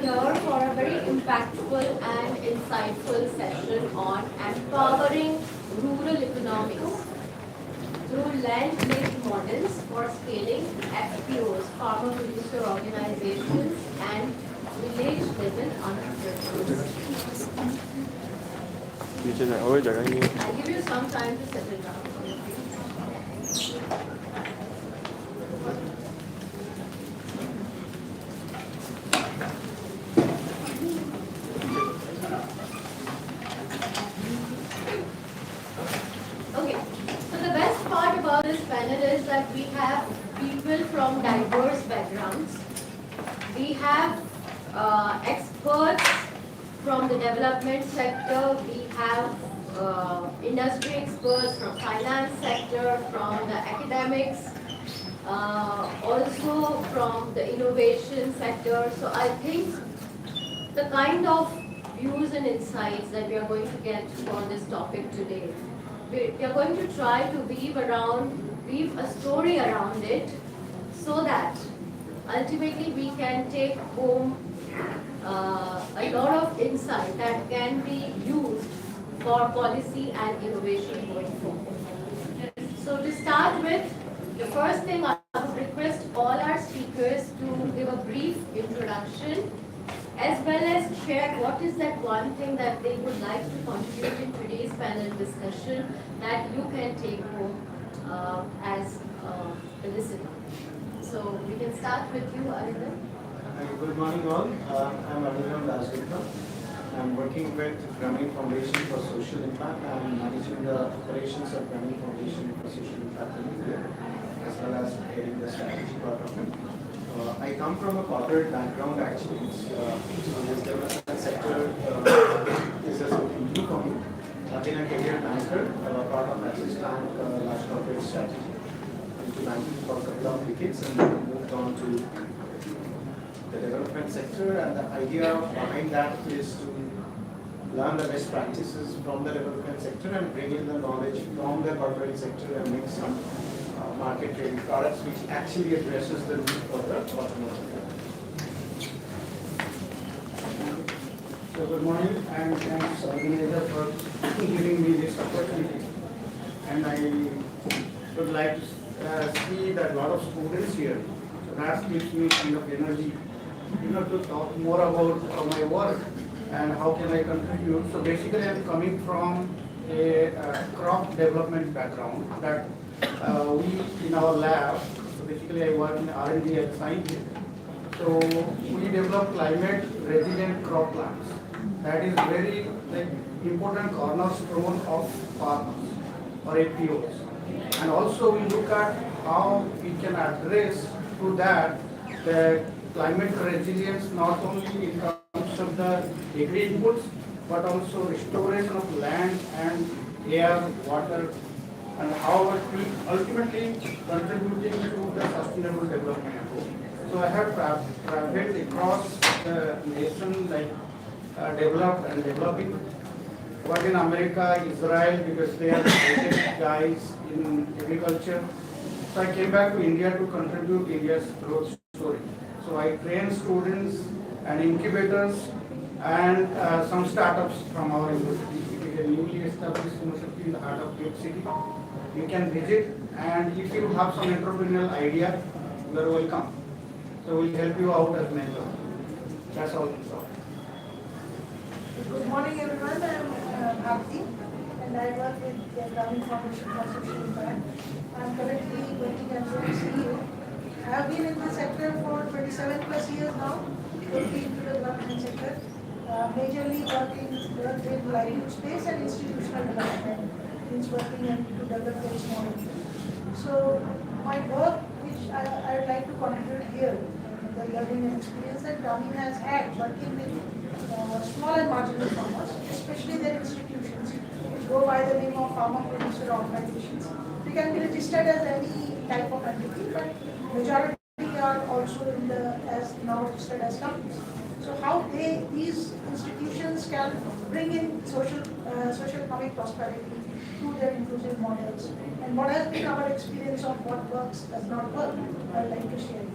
here for a very impactful and insightful session on empowering rural economics through land-based models for scaling FPOs, farmer producer organizations, and village-level entrepreneurs. I'll give you some time to settle down. Okay, so the best part about this panel is that we have people from diverse backgrounds. We have experts from the development sector, we have industry experts from finance sector, from the academics, also from the innovation sector. So I think the kind of views and insights that we are going to get on this topic today, we are going to try to weave a story around it so that ultimately we can take home a lot of insight that can be used for policy and innovation going forward. So to start with, the first thing I would request all our speakers to give a brief introduction as well as share what is that one thing that they would like to contribute in today's panel discussion that you can take home as a listener. So we can start with you, Arindam. Good morning all. I'm Arindam Dasgupta. I'm working with Grameen Foundation for Social Impact. I'm managing the operations of Grameen Foundation for Social Impact in India, as well as heading the strategy part of it. I come from a corporate background actually. So this development sector is a something new for me. I've been a career banker, part of Axis Bank large corporate strategy into banking for a couple of decades, and then moved on to the development sector. And the idea behind that is to learn the best practices from the development sector and bring in the knowledge from the corporate sector and make some market-ready products which actually addresses the need for the automotive. So good morning, and thanks organizer for giving me this opportunity. And I would like to see that a lot of students here. So that gives me kind of energy, to talk more about my work and how can I contribute. So basically, I'm coming from a crop development background that we in our lab. So basically, I work in R&D and science. So we develop climate resilient crop plants. That is very important cornerstone of farmers or FPOs. And also we look at how we can address to that the climate resilience not only in terms of the agri inputs but also restoration of land and air, water, and how it will ultimately contributing to the sustainable development goal. So I have traveled across the nation developed and developing. Work in America, Israel, because they are the greatest guys in agriculture. So I came back to India to contribute India's growth story. So I train students and incubators and some startups from our university. It is a newly established university in the heart of Cape City. You can visit, and if you have some entrepreneurial idea, you are welcome. So we'll help you out as mentor. That's all. Good morning everyone, I'm Bhakti and I work with the Grameen Foundation for Social Impact. I'm currently working as a CEO. I have been in the sector for 27 plus years now, working into the development sector, majorly working with livelihood space and institutional development, means working to develop this model. So my work which I would like to contribute here, the learning and experience that Grameen has had working with small and marginal farmers, especially their institutions, which go by the name of farmer producer organizations. They can be registered as any type of entity, but majority are also as now registered as companies. So how these institutions can bring in social economic prosperity through their inclusive models, and what has been our experience of what works, does not work, I would like to share.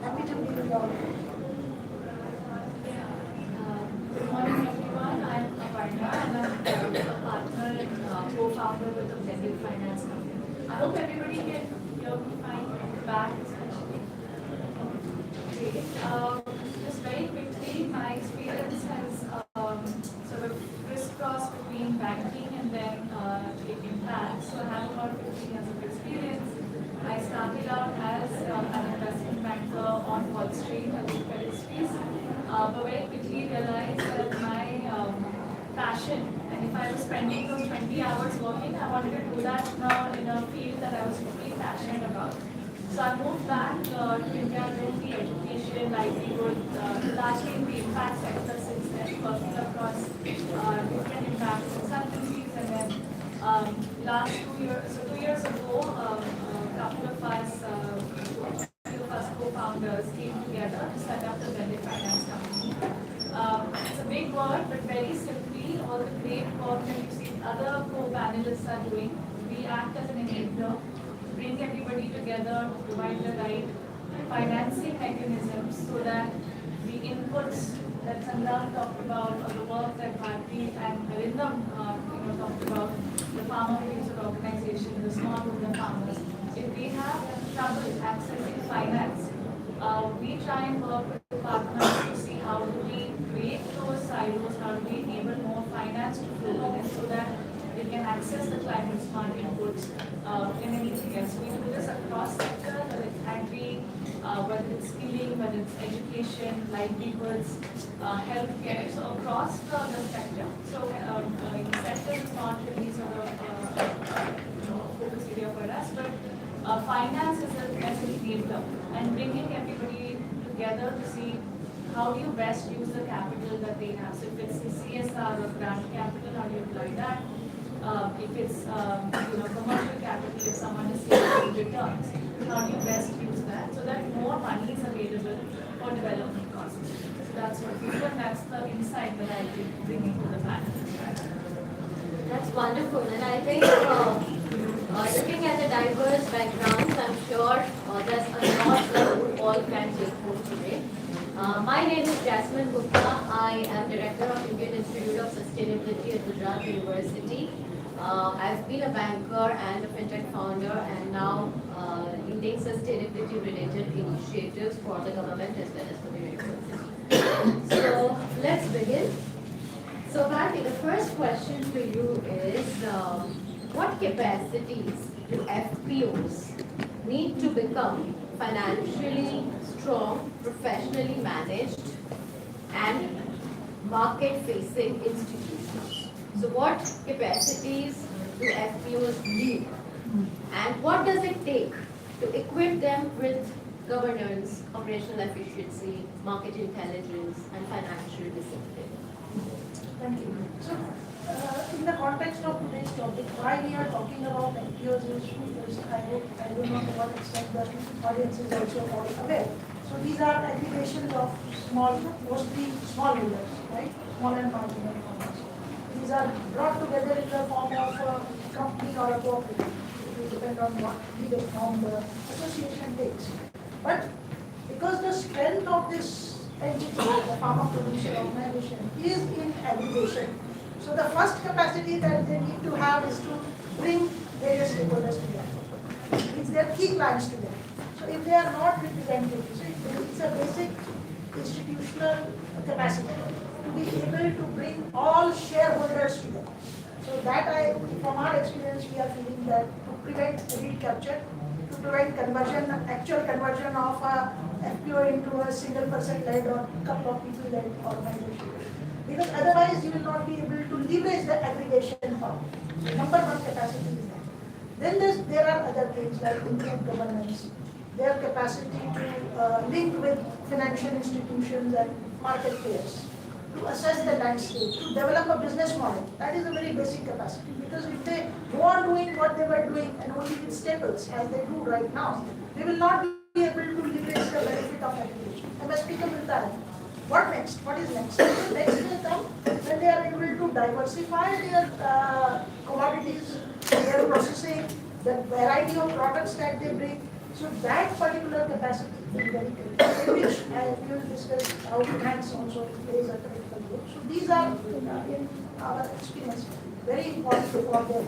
Happy to be with you all. blended finance company. I hope everybody can hear me fine from the back especially. Okay. Just very quickly, my experience has sort of crisscrossed between banking and then impact. So I have about 15 years of experience. I started out as an investment banker on Wall Street at the Credit Suisse, but very quickly realized that my passion, and if I was spending those 20 hours working, I wanted to do that in a field that I was really passionate about. So I moved back to India, doing the education, livelihood, largely in the impact sector since then, working across different impact consultancies, and then last 2 years, so 2 years ago, a couple of us, co-founders came together to set up the blended finance company. It's a big word, but very simply, all the great work that you see other co-panelists are doing, we act as an enabler, bring everybody together, provide the right financing mechanisms so that the inputs that Sangram talked about, or the work that Bharti and Arindam talked about, the farmer producer organization, the smallholder farmers, if they have trouble accessing finance, we try and work with partners to see how do we break those silos, how do we enable more finance to flow in so that they can access the climate smart inputs and anything else. We do this across sectors, whether it's agri, whether it's skilling, whether it's education, livelihoods, healthcare, so across the spectrum. So sector is not really sort of focus area for us, but finance is as an enabler and bringing everybody together to see how do you best use the capital that they have. So if it's the CSR or grant capital, how do you apply that? If it's commercial capital, if someone is seeking returns, how do you best use that so that more money is available for development costs? So that's what we do, and that's the insight that I'll be bringing to the panel. That's wonderful, and I think looking at the diverse backgrounds, I'm sure there's a lot that we all can take home today. My name is Jasmine Gupta. I am Director of Indian Institute of Sustainability at Gujarat University. I've been a banker and a fintech founder, and now leading sustainability-related initiatives for the government as well as for the university. So let's begin. So Bharti, the first question for you is, what capacities do FPOs need to become financially strong, professionally managed, and market-facing institutions? So what capacities do FPOs need? And what does it take to equip them with governance, operational efficiency, market intelligence, and financial discipline? Thank you. So, in the context of today's topic, why we are talking about FPOs is I don't know to what extent the audience is also aware. So these are aggregations of mostly small holders, right? Small and marginal farmers. These are brought together in the form of a company or a cooperative. It will depend on what legal form the association takes. But because the strength of this entity, the farmer producer organization, is in aggregation. So the first capacity that they need to have is to bring various stakeholders together. It's their key clients together. So if they are not represented, so it's a basic institutional capacity to be able to bring all shareholders together. So that from our experience, we are feeling that to prevent elite capture, to prevent conversion, actual conversion of a FPO into a single person led or couple of people led organization. Because otherwise you will not be able to leverage the aggregation power. So number one capacity is that. Then there are other things like improved governance, their capacity to link with financial institutions and market players, to assess the landscape, to develop a business model. That is a very basic capacity, because if they go on doing what they were doing and only with staples as they do right now, they will not be able to leverage the benefit of aggregation. MSP ka milta hai. What next? What is next? Next will come when they are able to diversify their commodities, their processing, the variety of products that they bring. So that particular capacity is very critical, in which we will discuss how finance also plays a critical role. So these are, in our experience, very important for them.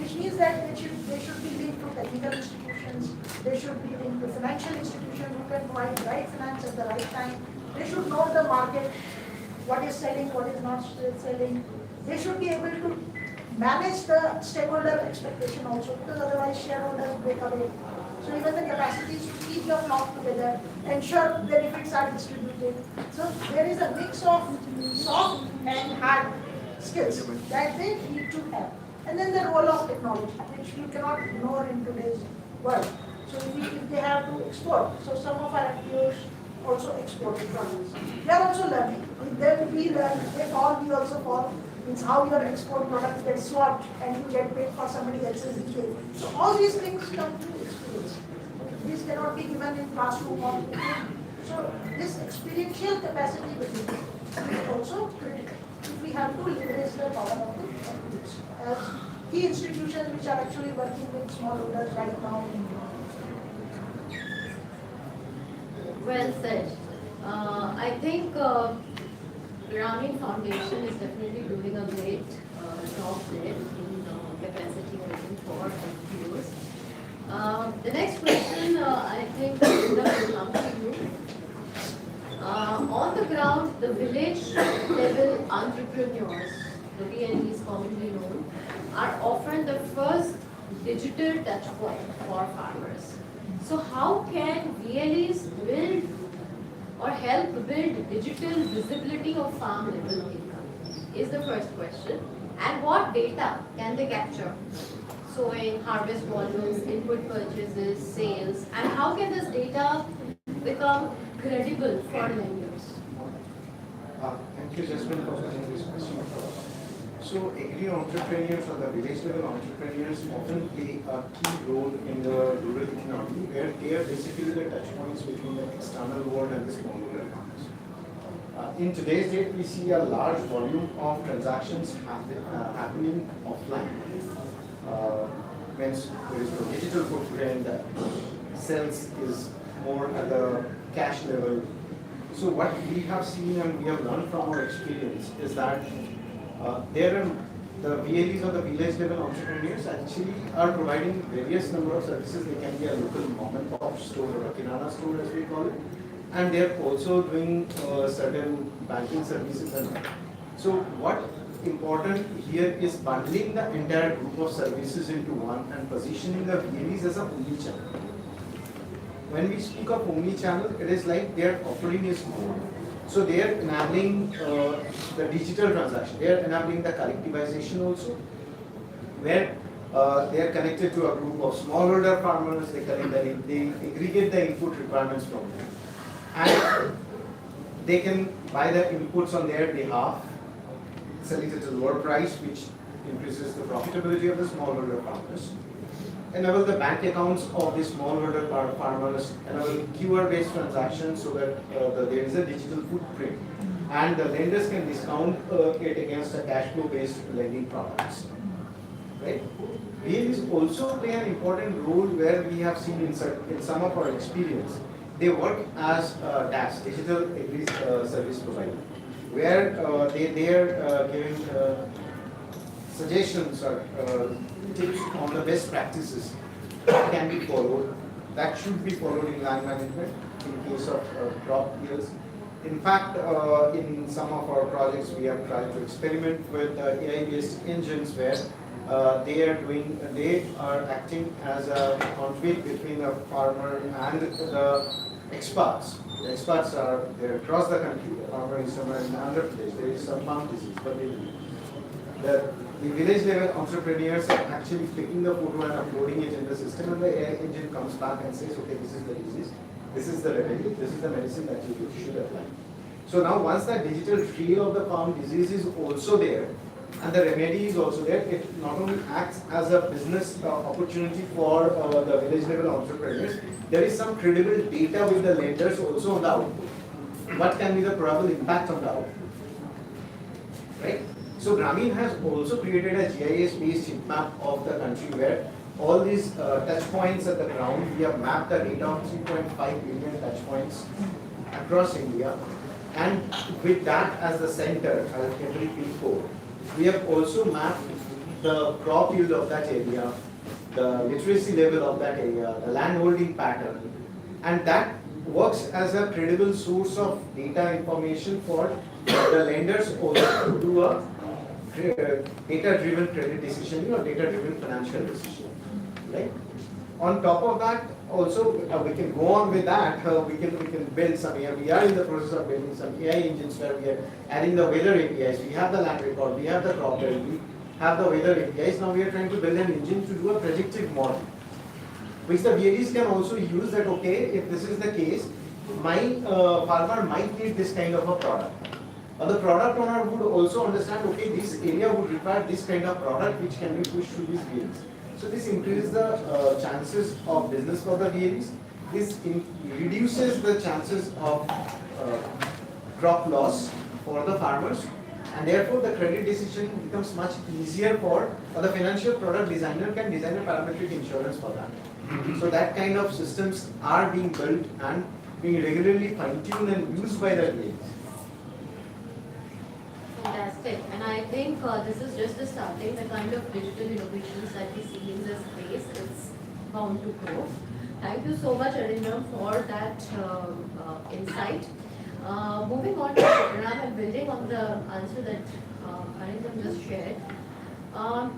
which means that they should be linked to technical institutions, they should be linked to financial institutions who can provide the right finance at the right time. They should know the market, what is selling, what is not selling. They should be able to manage the stakeholder expectation also, because otherwise shareholders break away. So even the capacities to keep your flock together, ensure benefits are distributed. So there is a mix of soft and hard skills that they need to have. And then the role of technology, which you cannot ignore in today's world. So if they have to export, so some of our FPOs also export products. They are also learning. With them we learn, they fall, we also fall. It's how your export products get swapped and you get paid for somebody else's detail. So all these things come through experience. These cannot be given in classroom or so this experiential capacity building is also critical. We have to leverage the power of the experts as key institutions which are actually working with smallholders right now in India. Well said. I think Grameen Foundation is definitely doing a great job there in capacity building for FPOs. The next question, I think, will come to you. On the ground, the village level entrepreneurs, the VLEs commonly known, are often the first digital touch point for farmers. So how can VLEs build or help build digital visibility of farm level income is the first question. And what data can they capture? Sowing, harvest volumes, input purchases, sales, and how can this data become credible for lenders? Thank you, Jasmine, for posing this question. So, agri entrepreneurs or the village level entrepreneurs often play a key role in the rural economy, where they are basically the touch points between the external world and the smallholder farmers. In today's date, we see a large volume of transactions happening offline. When there is no digital footprint, sales is more at the cash level. So what we have seen and we have learned from our experience is that the VLEs or the village level entrepreneurs actually are providing various number of services. They can be a local mom and pop store or a kirana store as we call it. And they are also doing certain banking services and that. So what important here is bundling the entire group of services into one and positioning the VLEs as a omni-channel. When we speak of omni-channel, it is like their offering is more. So they are enabling the digital transaction. They are enabling the collectivization also, where they are connected to a group of smallholder farmers. They aggregate the input requirements from them, and they can buy the inputs on their behalf, sell it at a lower price, which increases the profitability of the smallholder farmers. Enable the bank accounts of the smallholder farmers, enable QR-based transactions so that there is a digital footprint, and the lenders can discount it against a cash flow-based lending products. Right? VLEs also play an important role where we have seen in some of our experience. They work as DAS, digital agri service provider, where they are giving suggestions or tips on the best practices that can be followed, that should be followed in land management in case of crop yields. In fact, in some of our projects, we have tried to experiment with AI-based engines where they are acting as a conduit between a farmer and the experts. The experts are there across the country. The farmer is somewhere in Andhra Pradesh. There is some farm disease, but the village level entrepreneurs are actually taking the photo and uploading it in the system, and the AI engine comes back and says, okay, this is the disease, this is the remedy, this is the medicine that you should apply. So now once that digital trail of the farm disease is also there, and the remedy is also there, it not only acts as a business opportunity for the village level entrepreneurs, there is some credible data with the lenders also on the output. What can be the probable impact on the output? Right? So Grameen has also created a GIS-based heat map of the country where all these touch points at the ground, we have mapped the data of 3.5 billion touch points across India. And with that as the center, as every pin code, we have also mapped the crop yield of that area, the literacy level of that area, the land holding pattern, and that works as a credible source of data information for the lenders also to do a data-driven credit decision or data-driven financial decision, right? On top of that, also we can go on with that. We can build some AI. We are in the process of building some AI engines where we are adding the weather APIs. We have the land record. We have the crop yield. We have the weather APIs. Now we are trying to build an engine to do a predictive model, which the VLEs can also use. That okay, if this is the case, my farmer might need this kind of a product. Or the product owner would also understand, okay, this area would require this kind of product which can be pushed through these VLEs. So this increases the chances of business for the VLEs. This reduces the chances of crop loss for the farmers, and therefore the credit decision becomes much easier for the financial product designer can design a parametric insurance for that. So that kind of systems are being built and being regularly fine-tuned and used by the VLEs. Fantastic. And I think this is just the starting. The kind of digital innovations that we see in this space, it's bound to grow. Thank you so much, Arindam, for that insight. Moving on to the program and building on the answer that Arindam just shared.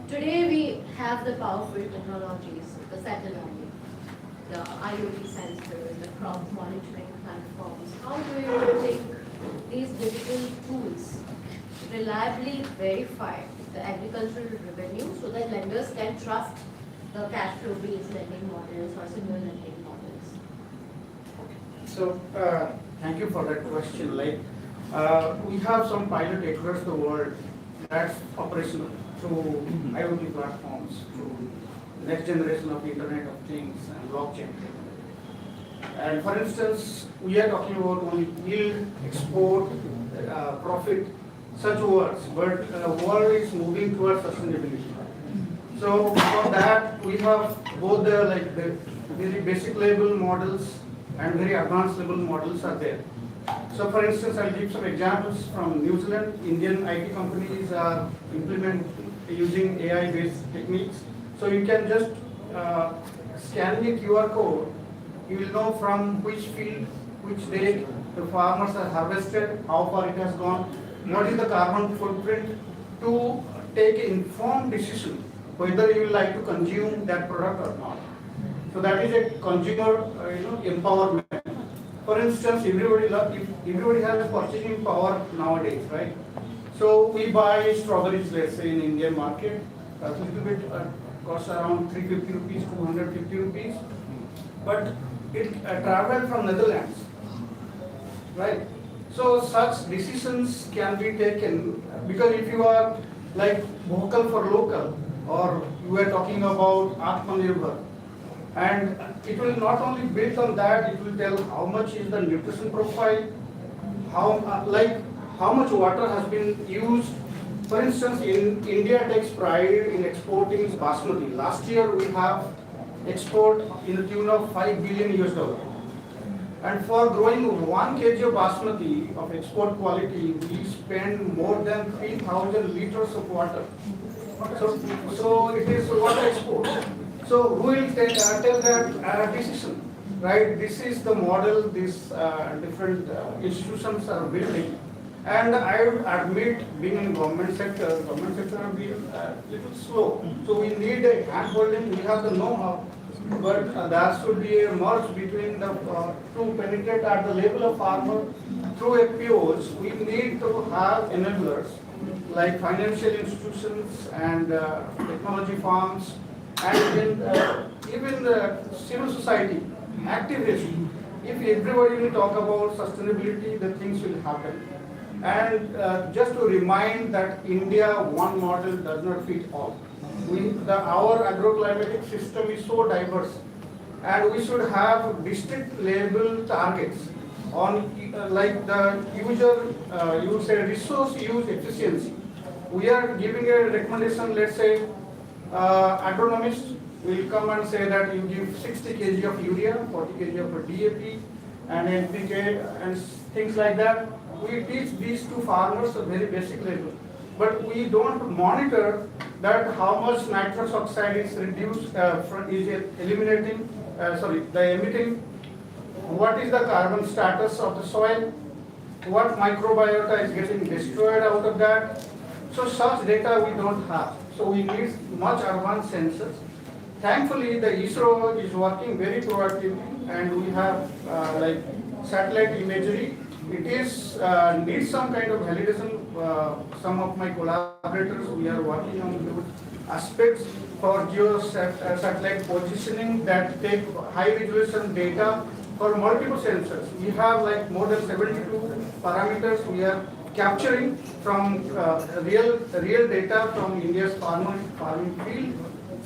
Today we have the powerful technologies, the satellite, the IoT sensors, the crop monitoring platforms. How do you think these digital tools reliably verify the agricultural revenue so that lenders can trust the cash flow based lending models or similar lending models? So, thank you for that question. Like, we have some pilot across the world that's operational through IoT platforms, through next generation of Internet of Things and blockchain. And for instance, we are talking about only yield, export, profit, such words, but the world is moving towards sustainability. So for that, we have both the very basic level models and very advanced level models are there. So for instance, I'll give some examples from New Zealand. Indian IT companies are using AI-based techniques. So you can just scan the QR code. You will know from which field, which day the farmers have harvested, how far it has gone, what is the carbon footprint, to take an informed decision whether you would like to consume that product or not. So that is a consumer empowerment. For instance, everybody has purchasing power nowadays, right? So we buy strawberries, let's say in Indian market, a little bit costs around 350 rupees, 250 rupees, but it traveled from Netherlands, right? So such decisions can be taken because if you are like vocal for local, or you are talking about Atmanirbhar, and it will not only build on that, it will tell how much is the nutrition profile, how much water has been used. For instance, India takes pride in exporting basmati. Last year we have export in the tune of $5 billion US. And for growing 1 kg of basmati of export quality, we spend more than 3,000 liters of water. So it is water export. So who will tell that decision, right? This is the model these different institutions are building. And I would admit, being in government sector will be a little slow. So we need a hand-holding, we have the know-how, but there should be a merge between the to penetrate at the level of farmer through FPOs. We need to have enablers like financial institutions and technology firms, and even the civil society, activism. If everybody will talk about sustainability, the things will happen. And just to remind that India, one model does not fit all. Our agroclimatic system is so diverse, and we should have district level targets on like the resource use efficiency. We are giving a recommendation, let's say, agronomists will come and say that you give 60 kg of urea, 40 kg of DAP, and NPK, and things like that. We teach these to farmers at very basic level, but we don't monitor that how much nitrous oxide is reduced, eliminating, the emitting, what is the carbon status of the soil, what microbiota is getting destroyed out of that. So such data we don't have. So we need much advanced sensors. Thankfully, the ISRO is working very proactively, and we have like satellite imagery. It is needs some kind of validation. Some of my collaborators, we are working on those aspects for satellite positioning that take high resolution data for multiple sensors. We have like more than 72 parameters we are capturing from real data from India's farming field.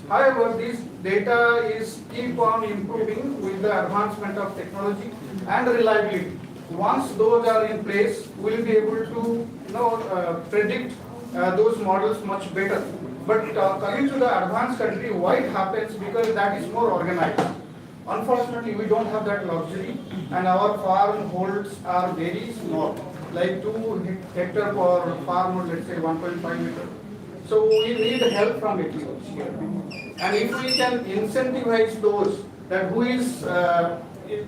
However, this data is keep on improving with the advancement of technology and reliability. Once those are in place, we'll be able to predict those models much better. But coming to the advanced country, why it happens? Because that is more organized. Unfortunately, we don't have that luxury, and our farm holds are very small, like 2 hectare per farm, or let's say 1.5 meter. So we need help from FPOs here. And if we can incentivize those, that who is,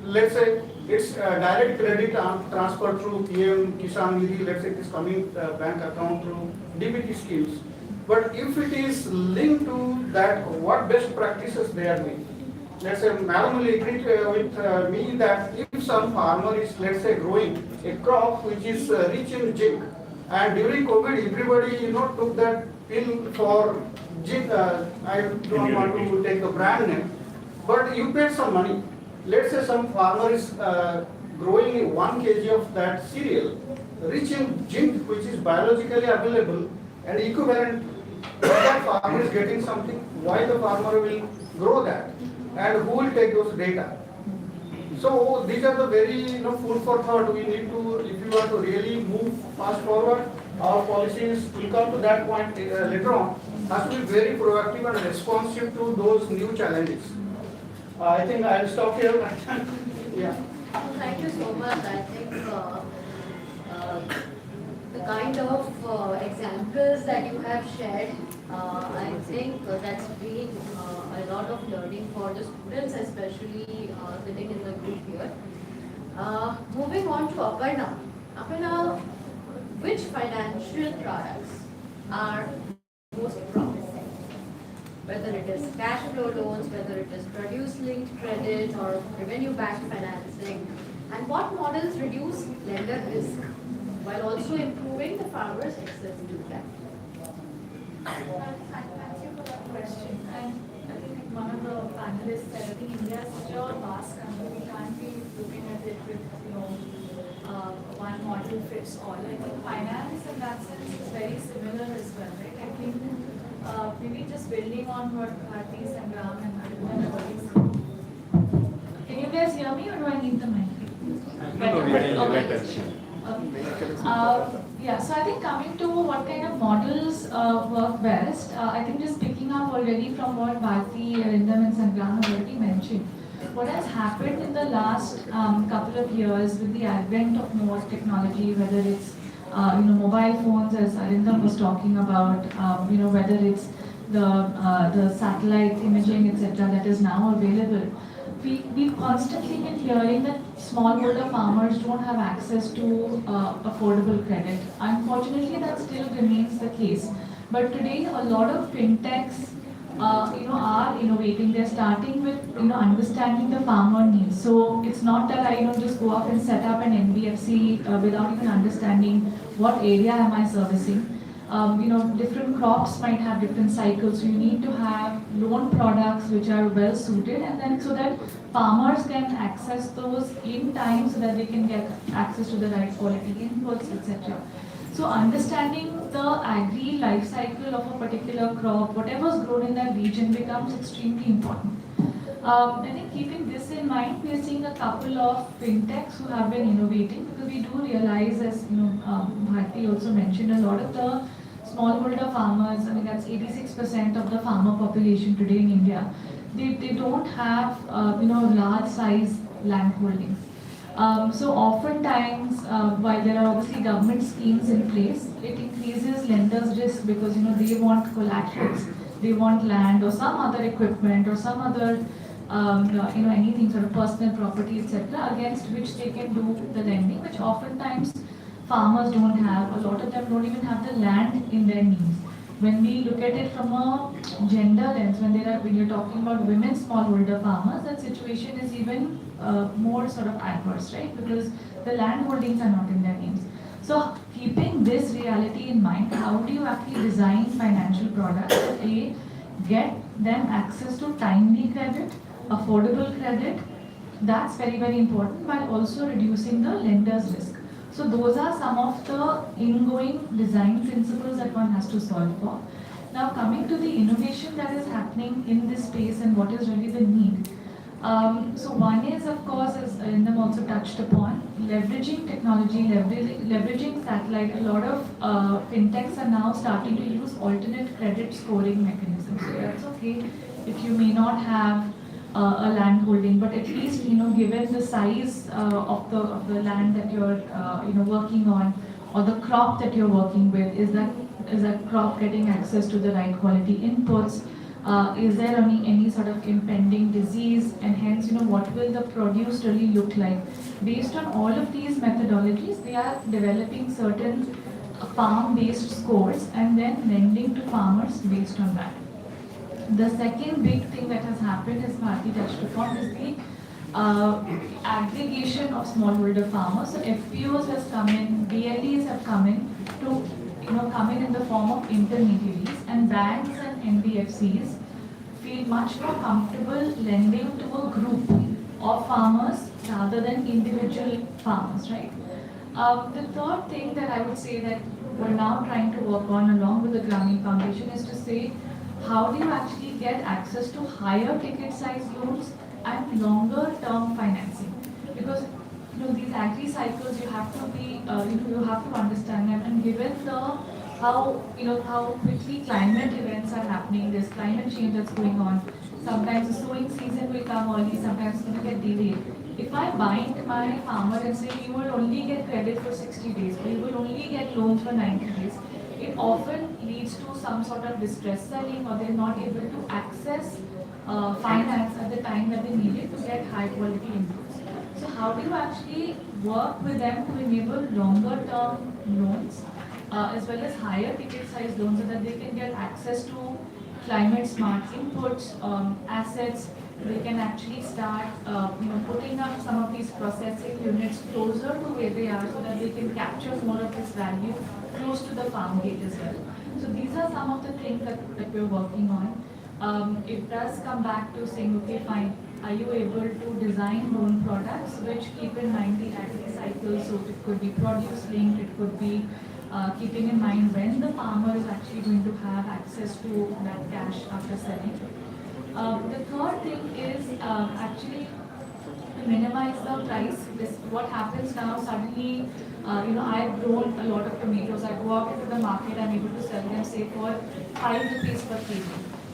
let's say, it's direct credit transfer through PM Kisan Nidhi, let's say it is coming bank account through DBT schemes. But if it is linked to that, what best practices they are doing? Let's say, Madam will agree with me that if some farmer is, let's say, growing a crop which is rich in zinc, and during COVID, everybody, took that pill for zinc. I don't want to take the brand name, but you paid some money. Let's say some farmer is growing 1 kg of that cereal, rich in zinc, which is biologically available and equivalent. If that farmer is getting something, why the farmer will grow that? And who will take those data? So these are the very food for thought. We need to, if you want to really move fast forward, our policies will come to that point later on, has to be very proactive and responsive to those new challenges. I think I'll stop here. Yeah. Thank you so much. I think the kind of examples that you have shared, I think that's been a lot of learning for the students, especially sitting in the group here. Moving on to Aparna. Aparna, which financial products are most promising? Whether it is cash flow loans, whether it is produce-linked credit or revenue-backed financing, and what models reduce lender risk while also improving the farmer's access to capital? Thank you for that question. And I think one of the panelists said, I think India is such a vast country, we can't be looking at it with, one model fits all. I think finance in that sense is very similar as well, right? I think maybe just building on what Bharti, Sangram and Arvind have already said. Can you guys hear me or do I need the mic? Yeah, so I think coming to what kind of models work best, I think just picking up already from what Bharti, Arindam and Sangram have already mentioned. What has happened in the last couple of years with the advent of more technology, whether it's mobile phones, as Arindam was talking about, whether it's the satellite imaging, etc., that is now available. We've constantly been hearing that smallholder farmers don't have access to affordable credit. Unfortunately, that still remains the case. But today, a lot of fintechs, are innovating. They're starting with, understanding the farmer needs. So it's not that I, just go up and set up an NBFC without even understanding what area am I servicing. Different crops might have different cycles. So you need to have loan products which are well suited, and then so that farmers can access those in time so that they can get access to the right quality inputs, etc. So understanding the agri life cycle of a particular crop, whatever's grown in that region, becomes extremely important. I think keeping this in mind, we are seeing a couple of fintechs who have been innovating, because we do realize, as Bharti also mentioned, a lot of the smallholder farmers, that's 86% of the farmer population today in India, they don't have large size land holdings. So oftentimes, while there are obviously government schemes in place, it increases lenders' risk because they want collaterals, they want land or some other equipment or some other anything sort of personal property, etc., against which they can do the lending, which oftentimes farmers don't have. A lot of them don't even have the land in their names. When we look at it from a gender lens, when you're talking about women smallholder farmers, that situation is even more sort of adverse, right? Because the land holdings are not in their names. So keeping this reality in mind, how do you actually design financial products that get them access to timely credit, affordable credit? That's very, very important, while also reducing the lender's risk. So those are some of the ingoing design principles that one has to solve for. Now coming to the innovation that is happening in this space and what is really the need. So one is, of course, as Indam also touched upon, leveraging technology, leveraging satellite. A lot of fintechs are now starting to use alternate credit scoring mechanisms. So that's okay if you may not have a land holding, but at least given the size of the land that you're working on, or the crop that you're working with, is that crop getting access to the right quality inputs? Is there any sort of impending disease, and hence what will the produce really look like? Based on all of these methodologies, they are developing certain farm-based scores and then lending to farmers based on that. The second big thing that has happened, as Bharti touched upon, is the aggregation of smallholder farmers. So FPOs has come in, VLEs have come in to come in the form of intermediaries, and banks and NBFCs feel much more comfortable lending to a group of farmers rather than individual farmers, right? The third thing that I would say that we're now trying to work on along with the Grameen Foundation is to say, how do you actually get access to higher ticket size loans and longer term financing? Because these agri cycles, you have to be you have to understand them, and given how quickly climate events are happening, there's climate change that's going on. Sometimes the sowing season will come early, sometimes it's going to get delayed. If I bind my farmer and say you will only get credit for 60 days, or you will only get loans for 90 days, it often leads to some sort of distress selling, or they're not able to access finance at the time that they need it to get high quality inputs. So how do you actually work with them to enable longer term loans as well as higher ticket size loans, so that they can get access to climate smart inputs, assets? They can actually start putting up some of these processing units closer to where they are, so that they can capture more of this value close to the farm gate as well. So these are some of the things that we're working on. It does come back to saying, okay, fine, are you able to design loan products which keep in mind the agri cycle? So it could be produce linked, it could be keeping in mind when the farmer is actually going to have access to that cash after selling. The third thing is actually to minimize the price. What happens now, suddenly, I've grown a lot of tomatoes. I go out into the market, I'm able to sell them, say, for 5 rupees per kg.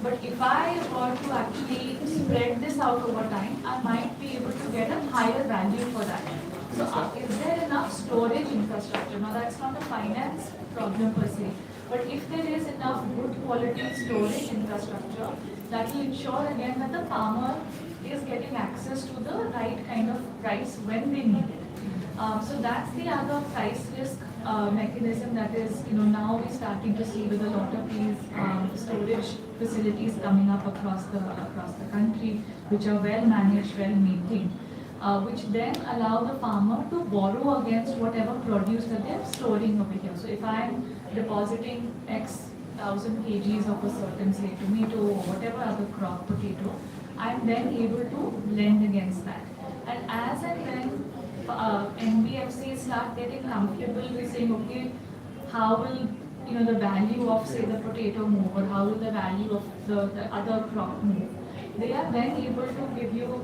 But if I were to actually spread this out over time, I might be able to get a higher value for that. So is there enough storage infrastructure? Now that's not a finance problem per se, but if there is enough good quality storage infrastructure, that will ensure again that the farmer is getting access to the right kind of price when they need it. So that's the other price risk mechanism that is, now we're starting to see with a lot of these storage facilities coming up across the country, which are well managed, well maintained, which then allow the farmer to borrow against whatever produce that they're storing over here. So if I'm depositing X thousand kgs of a certain, say, tomato or whatever other crop, potato, I'm then able to lend against that. And as and when NBFCs start getting comfortable with saying, okay, how will the value of, say, the potato move, or how will the value of the other crop move, they are then able to give you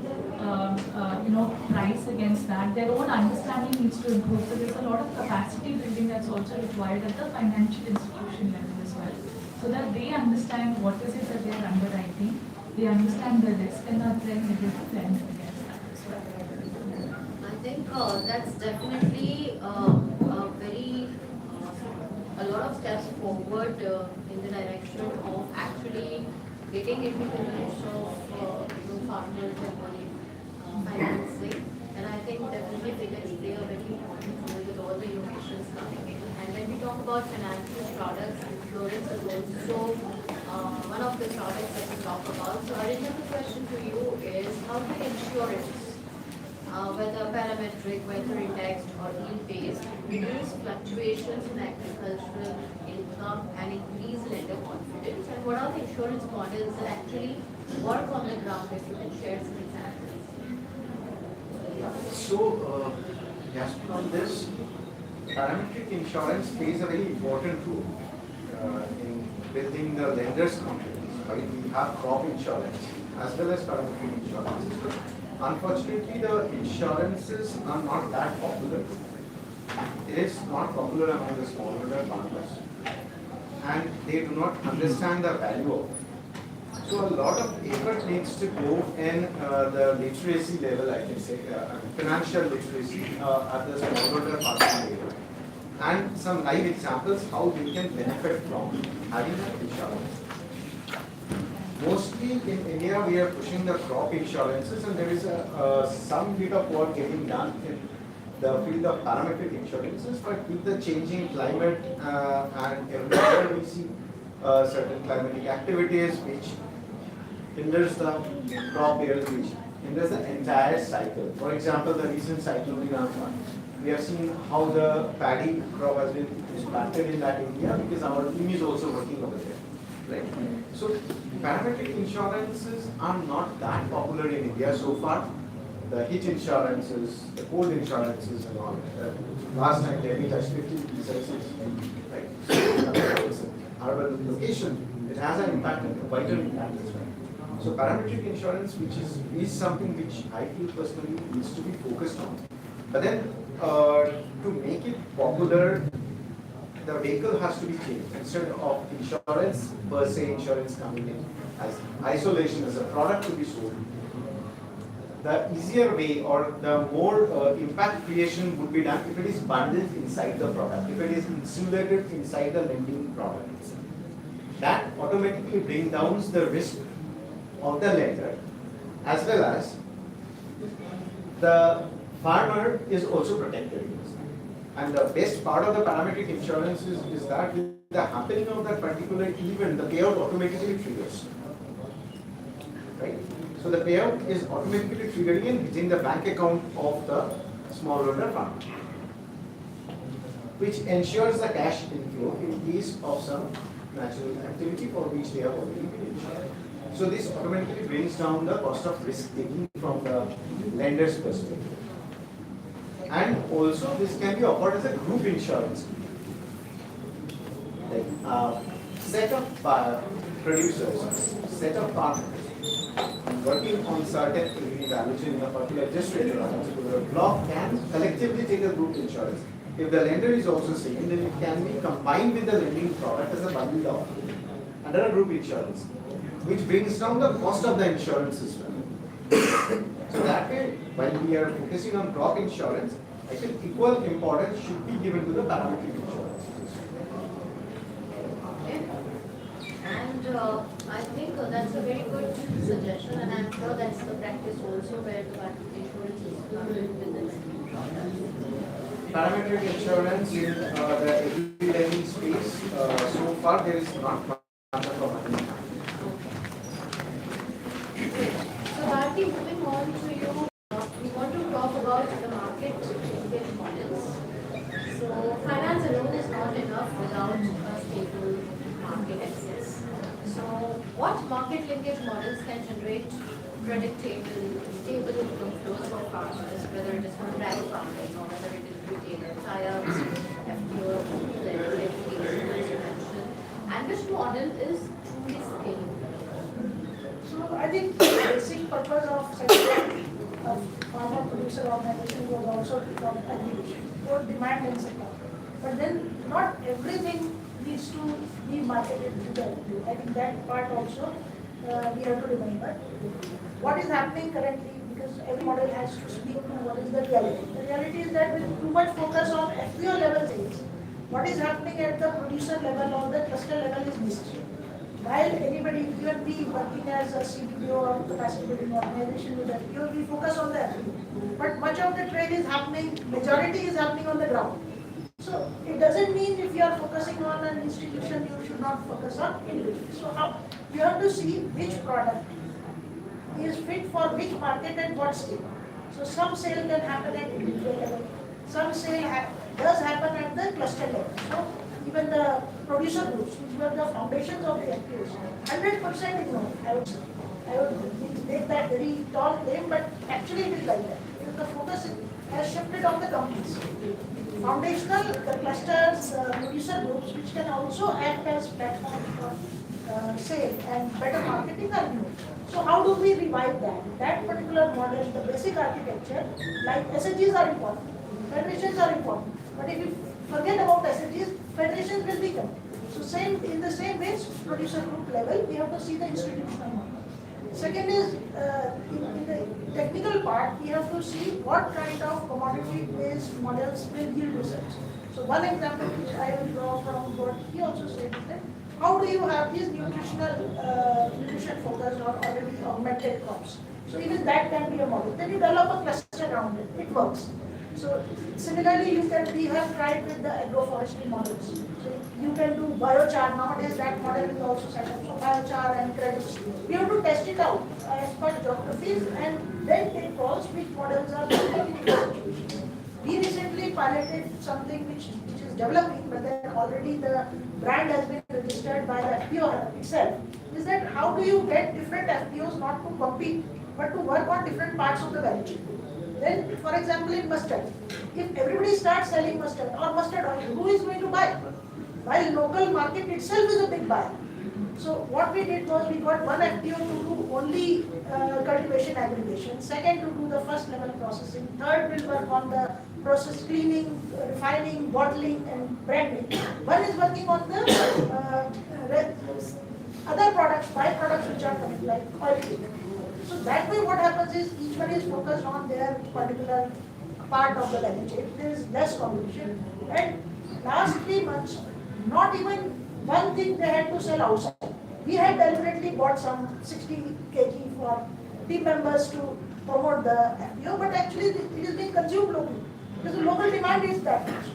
price against that. Their own understanding needs to improve. So there's a lot of capacity building that's also required at the financial institution level as well, so that they understand what is it that they are underwriting, they understand the risk, and are then able to lend against that as well. I think that's definitely a very a lot of steps forward in the direction of actually getting into the niche of farmers and money financing. And I think definitely figures play a very important role with all the innovations coming in. And when we talk about financial products, insurance is also one of the products that we talk about. So Arindam, the question to you is how can insurance, whether parametric, whether indexed or yield-based, reduce fluctuations in agricultural income and increase lender confidence? And what are the insurance models that actually work on the ground? If you can share some examples. So, just on this, parametric insurance plays a very important role in building the lender's confidence. Right? We have crop insurance as well as parametric insurance. But unfortunately, the insurances are not that popular. It is not popular among the smallholder farmers, and they do not understand the value of it. So a lot of effort needs to go in the literacy level, I can say, financial literacy at the smallholder farming level. And some live examples how they can benefit from having that insurance. Mostly in India, we are pushing the crop insurances, and there is some bit of work getting done in the field of parametric insurances, but with the changing climate and every year we see certain climatic activities which hinders the crop yield, which hinders the entire cycle. For example, the recent cyclone in Assam, we have seen how the paddy crop has been impacted in that area because our team is also working over there. Right? So parametric insurances are not that popular in India so far. The heat insurances, the cold insurances and all. Last time Delhi touched 50 Celsius, right? So it's an urban location, it has an impact, a vital impact as well. So parametric insurance, which is something which I feel personally needs to be focused on. But then to make it popular, the vehicle has to be changed. Instead of insurance per se, insurance coming in as isolation as a product to be sold, the easier way or the more impact creation would be done if it is bundled inside the product, if it is insulated inside the lending product. That automatically brings down the risk of the lender, as well as the farmer is also protected. And the best part of the parametric insurance is that with the happening of that particular event, the payout automatically triggers. Right? So the payout is automatically triggering and hitting the bank account of the smallholder farmer, which ensures the cash inflow in case of some natural activity for which they have already been insured. So this automatically brings down the cost of risk taking from the lender's perspective. And also this can be offered as a group insurance. Like set of producers, set of partners working on certain value chain in a particular district or a particular block can collectively take a group insurance. If the lender is also same, then it can be combined with the lending product as a bundled offer under a group insurance, which brings down the cost of the insurance system. So that way, while we are focusing on crop insurance, I think equal importance should be given to the parametric insurance. Okay. And I think that's a very good suggestion, and I'm sure that's the practice also where the insurance is bundled with the lending product. Parametric insurance in the equity lending space, so far there is not much of a money. So Bharti, moving on to you, we want to talk about the market linkage models. So finance alone is not enough without a stable market access. So what market linkage models can generate predictable, stable income flows for farmers, whether it is contract farming or whether it is retailer tie-ups, FPOs, education, as you mentioned, and which model is truly scalable? So I think the basic purpose of setting of farmer producer organization was also to aggregation, both demand and supply. But then not everything needs to be marketed together. I think that part also we have to remember. What is happening currently, because every model has to speak to what is the reality. The reality is that with too much focus on FPO level things, what is happening at the producer level or the cluster level is missed. While anybody, even we working as a CPO or capacity building organization with FPO, we focus on the FPO. But much of the trade is happening, majority is happening on the ground. So it doesn't mean if you are focusing on an institution, you should not focus on individual. So how you have to see which product is fit for which market and what scale. So some sale can happen at individual level, some sale does happen at the cluster level. So even the producer groups, which were the foundations of the FPOs, 100% ignore. I would make that very tall claim, but actually it is like that. Because the focus has shifted on the companies. Foundational, the clusters, producer groups, which can also act as platforms for sale and better marketing are new. So how do we revive that? That particular model, the basic architecture, like SHGs are important, federations are important. But if you forget about SHGs, federations will become. So same in the same way, producer group level, we have to see the institutional model. Second is, in the technical part, we have to see what kind of commodity-based models will yield results. So one example which I will draw from what he also said is that, how do you have these nutrition focused or already augmented crops? So even that can be a model. Then you develop a cluster around it. It works. So similarly, we have tried with the agroforestry models. So you can do biochar. Nowadays, that model is also set up. So biochar and credits. We have to test it out as per geographies and then take calls which models are working in the situation. We recently piloted something which is developing, but then already the brand has been registered by the FPO itself. Is that how do you get different FPOs not to compete, but to work on different parts of the value chain? Then, for example, in mustard, if everybody starts selling mustard or mustard oil, who is going to buy? While local market itself is a big buyer. So what we did was we got one FPO to do only cultivation aggregation, second to do the first level processing, third will work on the process cleaning, refining, bottling and branding. One is working on the other products, byproducts which are coming like oil cake. So that way what happens is each one is focused on their particular part of the value chain. There is less competition. And last 3 months, not even one thing they had to sell outside. We had deliberately bought some 60 kg for team members to promote the FPO, but actually it is being consumed locally. Because the local demand is that much.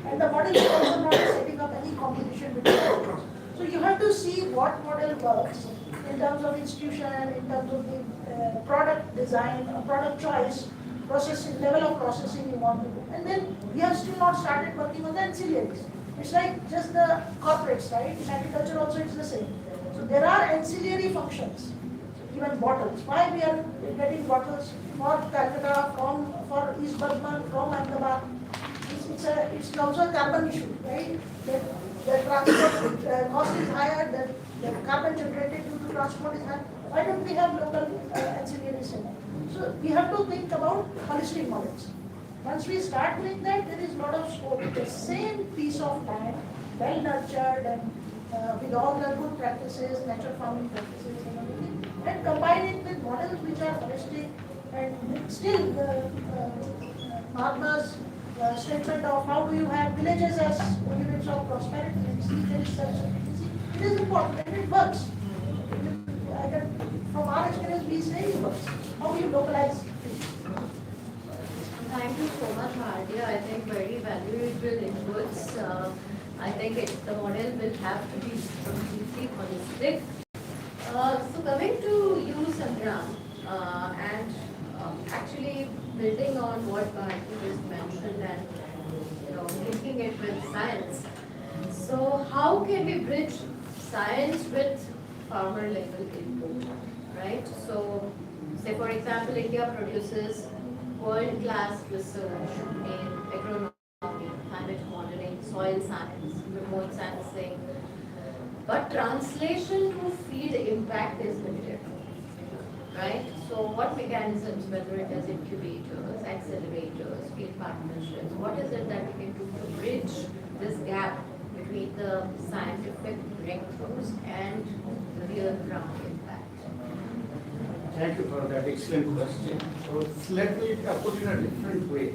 And the model is also not setting up any competition between the. So you have to see what model works in terms of institution, in terms of the product design, product choice, processing, level of processing you want to do. And then we have still not started working on the ancillaries. It's like just the corporates, right? In agriculture also it's the same. So there are ancillary functions, even bottles. Why we are getting bottles for Calcutta, for East Burma, from Ahmedabad? It's also a carbon issue, right? The transport cost is higher, the carbon generated due to transport is higher. Why don't we have local ancillary center? So we have to think about holistic models. Once we start doing that, there is a lot of scope. The same piece of land, well nurtured and with all the good practices, natural farming practices and everything, and combine it with models which are holistic and still Mahatma's statement of how do you have villages as units of prosperity and see there is such. It is important and it works. From our experience, we say it works. How do you localize? Thank you so much, Bharti. I think very valuable inputs. I think the model will have to be completely holistic. So coming to you, Sangram, and actually building on what Bharti just mentioned and linking it with science. So how can we bridge science with farmer level input, right? So say for example, India produces world-class research in agronomy, climate modeling, soil science, remote sensing, but translation to field impact is limited, right? So what mechanisms, whether it is incubators, accelerators, field partnerships, what is it that we can do to bridge this gap between the scientific breakthroughs and the real ground impact? Thank you for that excellent question. So let me put it in a different way.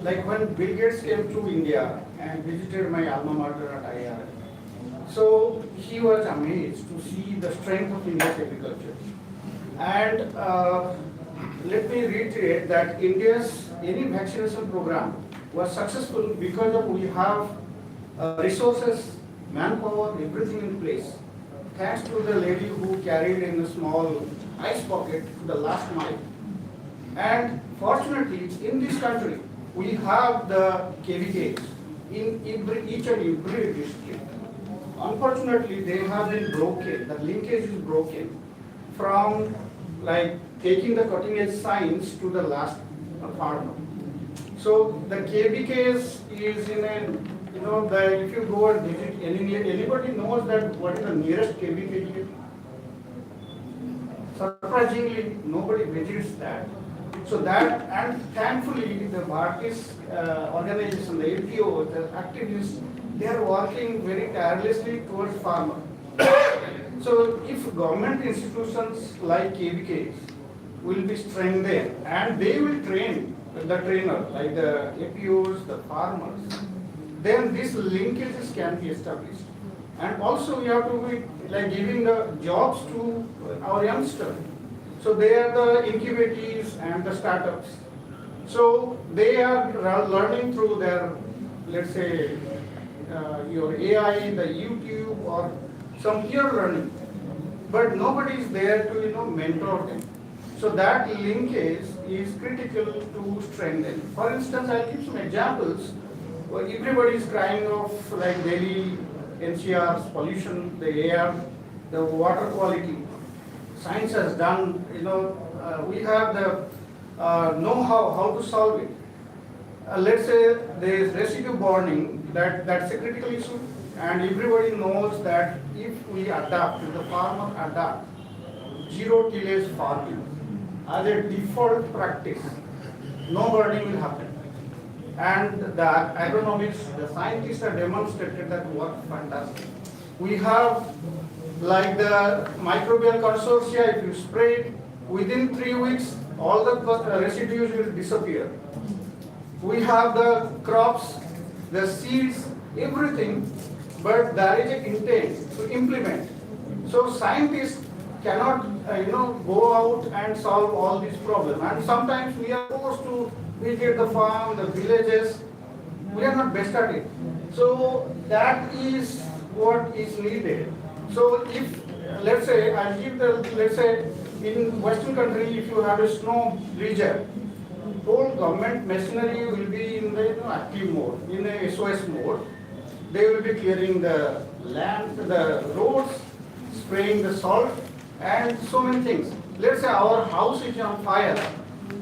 Like when Bill Gates came to India and visited my alma mater at IIR, so he was amazed to see the strength of India's agriculture. And let me reiterate that India's any vaccination program was successful because of we have resources, manpower, everything in place. Thanks to the lady who carried in a small ice pocket to the last mile. And fortunately, in this country, we have the KVKs in each and every district. Unfortunately, they have been broken. The linkage is broken from like taking the cutting edge science to the last farmer. So the KVKs is in a, if you go and visit, anybody knows that what is the nearest KVK here? Surprisingly, nobody visits that. So that, and thankfully, the Bharati's organization, the FPOs, the activists, they are working very tirelessly towards farmer. So if government institutions like KVKs will be strengthened and they will train the trainer, like the FPOs, the farmers, then these linkages can be established. And also we have to be like giving the jobs to our youngsters. So they are the incubators and the startups. So they are learning through their, let's say, your AI, the YouTube, or some peer learning. But nobody is there to mentor them. So that linkage is critical to strengthen. For instance, I'll give some examples. Well, everybody is crying of like Delhi, NCR's pollution, the air, the water quality. Science has done, we have the know-how how to solve it. Let's say there is residue burning, that's a critical issue, and everybody knows that if we adapt, if the farmer adapt, zero tillage farming as a default practice, no burning will happen. And the economics, the scientists have demonstrated that work fantastic. We have like the microbial consortia, if you spray it, within 3 weeks, all the residues will disappear. We have the crops, the seeds, everything, but there is an intent to implement. So scientists cannot, go out and solve all these problems. And sometimes we are forced to visit the farm, the villages. We are not best at it. So that is what is needed. So if, let's say, let's say in Western country, if you have a snow region, whole government machinery will be in the active mode, in a SOS mode. They will be clearing the land, the roads, spraying the salt, and so many things. Let's say our house is on fire,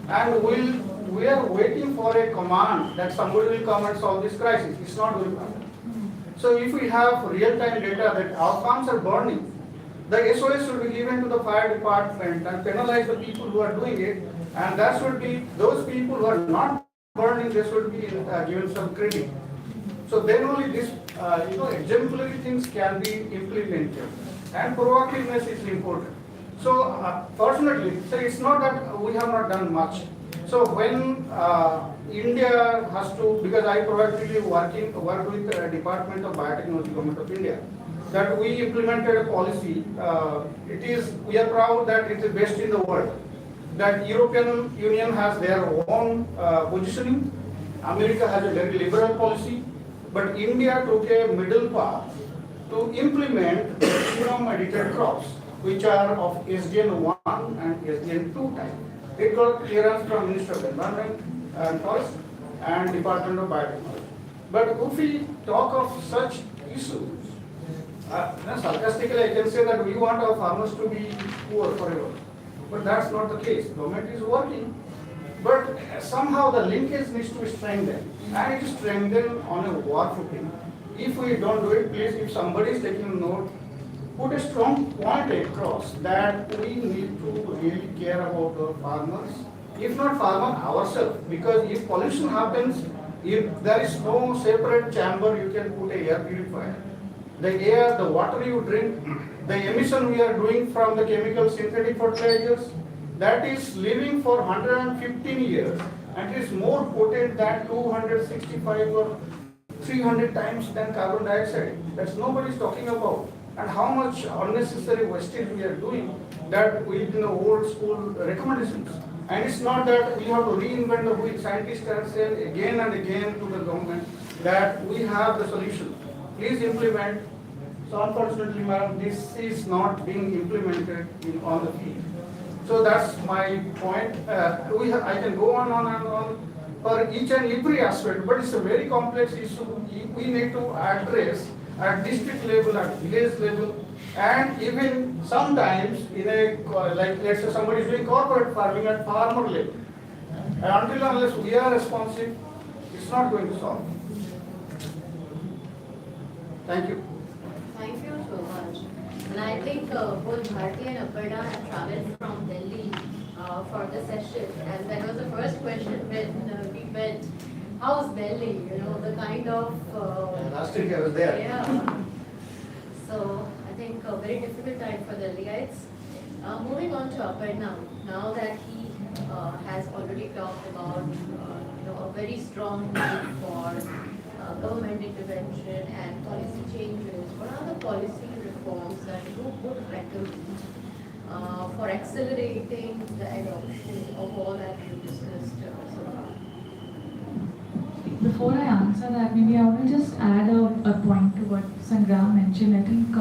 and we are waiting for a command that somebody will come and solve this crisis. It's not going to happen. So if we have real-time data that our farms are burning, the SOS should be given to the fire department and penalize the people who are doing it, and that should be, those people who are not burning, they should be given some credit. So then only this, exemplary things can be implemented, and proactiveness is important. So fortunately, so it's not that we have not done much. So when India has to, because I proactively work with the Department of Biotechnology, Government of India, that we implemented a policy. We are proud that it is best in the world. That European Union has their own positioning. America has a very liberal policy, but India took a middle path to implement genome edited crops, which are of SDN1 and SDN2 type. It got clearance from Minister of Environment and Forest and Department of Biotechnology. But if we talk of such issues, sarcastically I can say that we want our farmers to be poor forever. But that's not the case. Government is working, but somehow the linkage needs to be strengthened, and it is strengthened on a war footing. If we don't do it, please, if somebody is taking note, put a strong point across that we need to really care about our farmers, if not farmer ourselves, because if pollution happens, if there is no separate chamber, you can put a air purifier. The air, the water you drink, the emission we are doing from the chemical synthetic fertilizers, that is living for 115 years and is more potent than 265 or 300 times than carbon dioxide. That's nobody's talking about. And how much unnecessary wastage we are doing that within the old school recommendations. And it's not that we have to reinvent the wheel. Scientists are saying again and again to the government that we have the solution. Please implement. So unfortunately, madam, this is not being implemented on the field. So that's my point. I can go on and on for each and every aspect, but it's a very complex issue. We need to address at district level, at village level, and even sometimes in a, like let's say somebody is doing corporate farming at farmer level. And until unless we are responsive, it's not going to solve. Thank you. Thank you so much. And I think both Bharti and Aparna have traveled from Delhi for the session. And that was the first question when we met, how's Delhi? You know, the kind of... Last week I was there. Yeah. So I think a very difficult time for Delhiites. Moving on to Aparna, now that he has already talked about a very strong need for government intervention and policy changes, what are the policy reforms that you would recommend for accelerating the adoption of all that you discussed so far? Before I answer that, maybe I want to just add a point to what Sangram mentioned. I think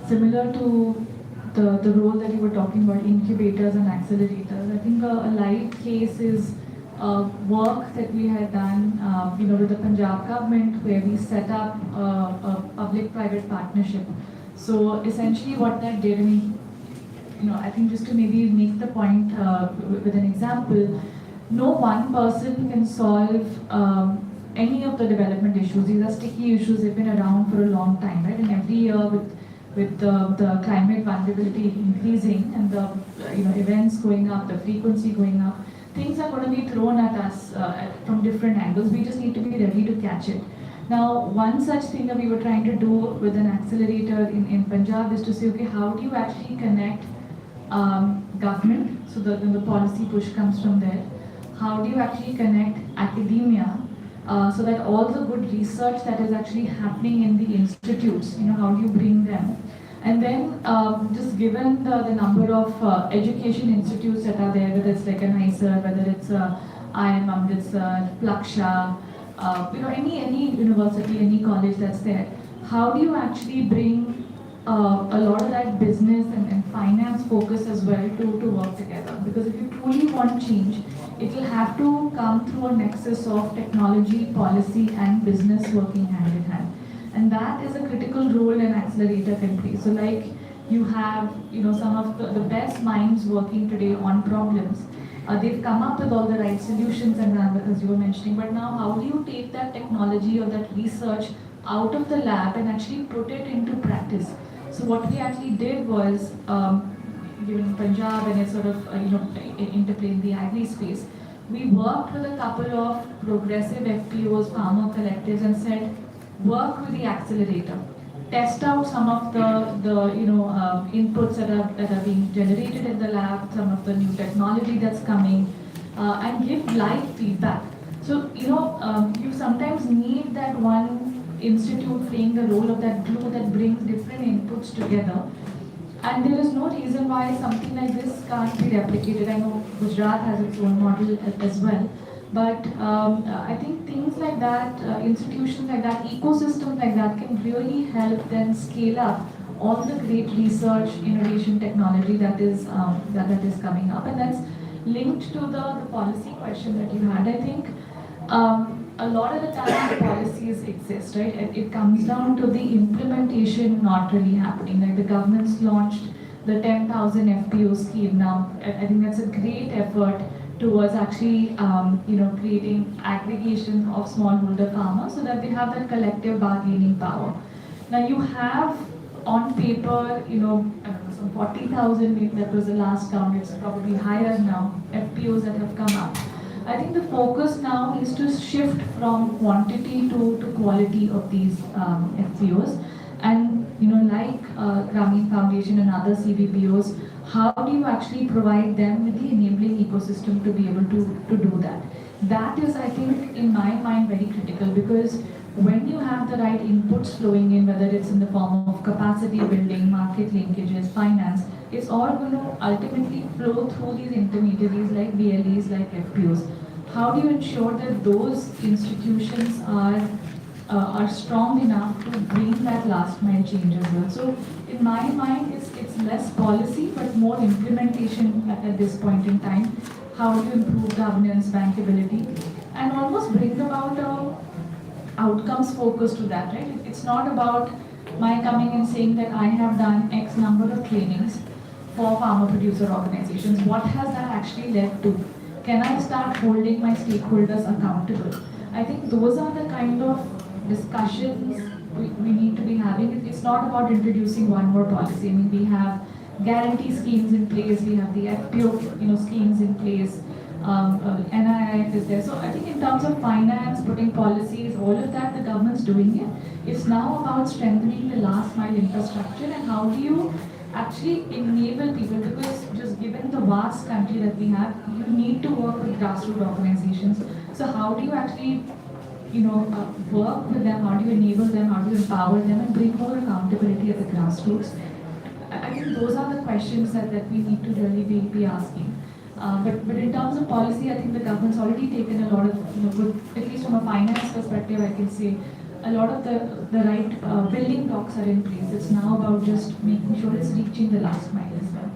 similar to the role that you were talking about, incubators and accelerators, I think a light case is work that we had done with the Punjab government, where we set up a public-private partnership. So essentially what that did, I think just to maybe make the point with an example, no one person can solve any of the development issues. These are sticky issues, they've been around for a long time, right? And every year with the climate vulnerability increasing and the events going up, the frequency going up, things are going to be thrown at us from different angles. We just need to be ready to catch it. Now, one such thing that we were trying to do with an accelerator in Punjab is to say, okay, how do you actually connect government, so that the policy push comes from there. How do you actually connect academia, so that all the good research that is actually happening in the institutes, how do you bring them? And then just given the number of education institutes that are there, whether it's like an ISER, whether it's IIM Amritsar, Plaksha, any university, any college that's there, how do you actually bring a lot of that business and finance focus as well to work together? Because if you truly want change, it will have to come through a nexus of technology, policy and business working hand in hand. And that is a critical role an accelerator can play. So like you have some of the best minds working today on problems. They've come up with all the right solutions and as you were mentioning, but now how do you take that technology or that research out of the lab and actually put it into practice? So what we actually did was, given Punjab and it's sort of interplay in the agri space, we worked with a couple of progressive FPOs, farmer collectives, and said, work with the accelerator, test out some of the inputs that are being generated in the lab, some of the new technology that's coming, and give live feedback. So you sometimes need that one institute playing the role of that glue that brings different inputs together. And there is no reason why something like this can't be replicated. I know Gujarat has its own model as well. But I think things like that, institutions like that, ecosystems like that can really help then scale up all the great research, innovation, technology that is coming up. And that's linked to the policy question that you had. I think a lot of the time the policies exist, right? It comes down to the implementation not really happening. Like the government's launched the 10,000 FPO scheme now. I think that's a great effort towards actually creating aggregation of smallholder farmers so that they have that collective bargaining power. Now you have on paper, I don't know, some 40,000, that was the last count, it's probably higher now, FPOs that have come up. I think the focus now is to shift from quantity to quality of these FPOs. And like Grameen Foundation and other CBPOs, how do you actually provide them with the enabling ecosystem to be able to do that? That is, I think, in my mind, very critical, because when you have the right inputs flowing in, whether it's in the form of capacity building, market linkages, finance, it's all going to ultimately flow through these intermediaries like VLEs, like FPOs. How do you ensure that those institutions are strong enough to bring that last mile change as well? So in my mind, it's less policy but more implementation at this point in time. How do you improve governance, bankability, and almost bring about outcomes focused to that, right? It's not about my coming and saying that I have done X number of trainings for farmer producer organizations. What has that actually led to? Can I start holding my stakeholders accountable? I think those are the kind of discussions we need to be having. It's not about introducing one more policy. I mean, we have guarantee schemes in place, we have the FPO schemes in place, NIIF is there. So I think in terms of finance, putting policies, all of that, the government's doing it. It's now about strengthening the last mile infrastructure and how do you actually enable people, because just given the vast country that we have, you need to work with grassroots organizations. So how do you actually work with them, how do you enable them, how do you empower them and bring more accountability at the grassroots? I think those are the questions that we need to really be asking. But in terms of policy, I think the government's already taken a lot of, good, at least from a finance perspective, I can say a lot of the right building blocks are in place. It's now about just making sure it's reaching the last mile as well.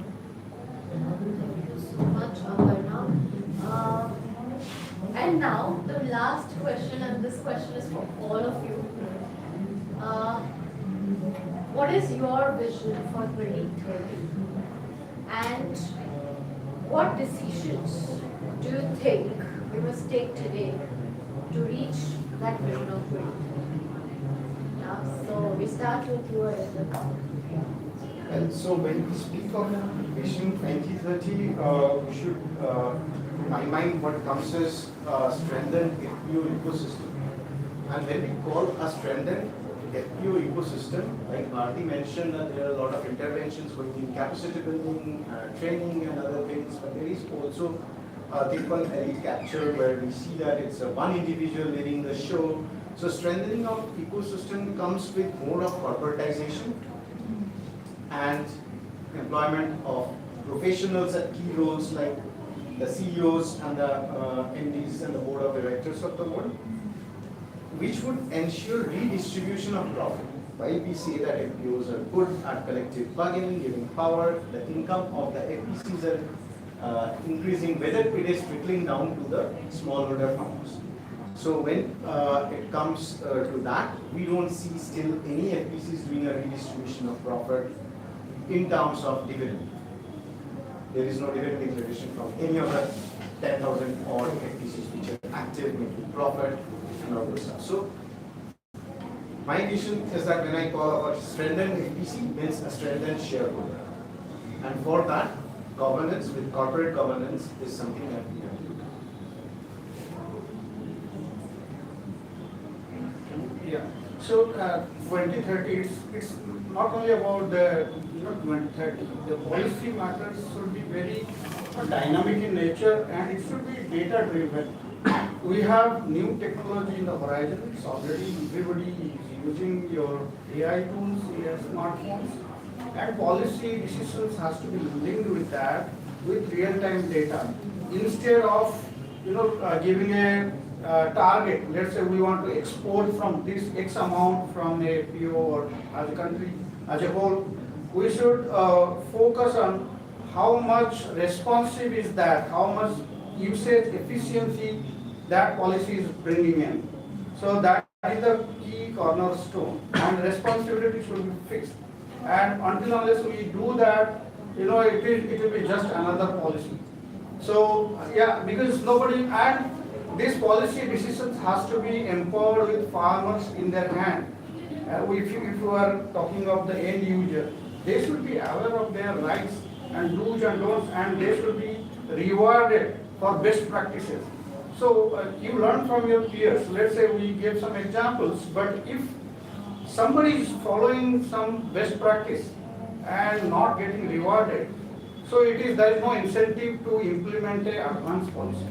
Thank you so much, Aparna. And now the last question, and this question is for all of you. What is your vision for 2030? And what decisions do you think we must take today to reach that vision of 2030? Yeah, so we start with you, Arindam. Well, so when we speak of Vision 2030, we should, in my mind, what comes is strengthened FPO ecosystem. And when we call a strengthened FPO ecosystem, like Bharti mentioned that there are a lot of interventions going in capacity building, training and other things, but there is also a thing called elite capture where we see that it's one individual leading the show. So strengthening of ecosystem comes with more of corporatization and employment of professionals at key roles like the CEOs and the MDs and the board of directors of the world, which would ensure redistribution of profit. While we say that FPOs are good at collective bargaining, giving power, the income of the FPCs are increasing, whether it is trickling down to the smallholder farmers. So when it comes to that, we don't see still any FPCs doing a redistribution of profit in terms of dividend. There is no dividend declaration from any of the 10,000 odd FPCs which are active, making profit and all those stuff. So my vision is that when I call about strengthened FPC means a strengthened shareholder. And for that, governance with corporate governance is something that we have to do. Yeah. So 2030, it's not only about the 2030. The policy matters should be very dynamic in nature and it should be data driven. We have new technology in the horizon. It's already everybody is using your AI tools, your smartphones, and policy decisions has to be linked with that, with real-time data. Instead of giving a target, let's say we want to export from this X amount from a PO or as a country as a whole, we should focus on how much responsive is that, how much usage efficiency that policy is bringing in. So that is the key cornerstone, and responsibility should be fixed. And until unless we do that, it will be just another policy. So yeah, because nobody, and this policy decisions has to be empowered with farmers in their hand. If you are talking of the end user, they should be aware of their rights and do's and don'ts, and they should be rewarded for best practices. So you learn from your peers. Let's say we give some examples, but if somebody is following some best practice and not getting rewarded, So there is no incentive to implement a advanced policy.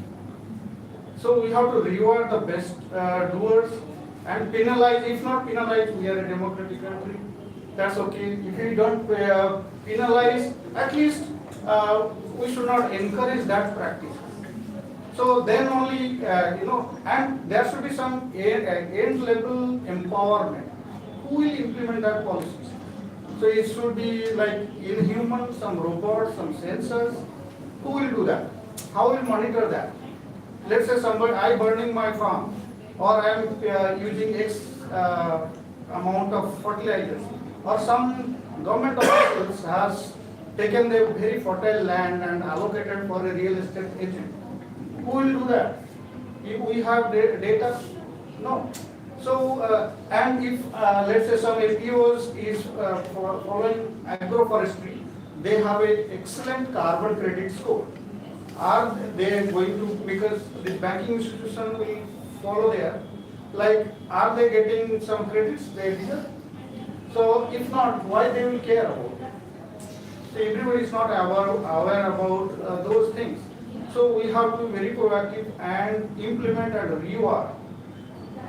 So we have to reward the best doers and penalize, if not penalize, we are a democratic country, that's okay. If we don't penalize, at least we should not encourage that practice. So then only, and there should be some end level empowerment. Who will implement that policies? So it should be like inhuman, some robots, some sensors. Who will do that? How will monitor that? Let's say I burning my farm, or I am using X amount of fertilizers, or some government officials has taken the very fertile land and allocated for a real estate agent. Who will do that? If we have data? No. So, and if let's say some FPOs is following agroforestry, they have an excellent carbon credit score. Are they going to, because this banking institution will follow there, like are they getting some credits they deserve? So if not, why they will care about it? So everybody is not aware about those things. So we have to be very proactive and implement and reward.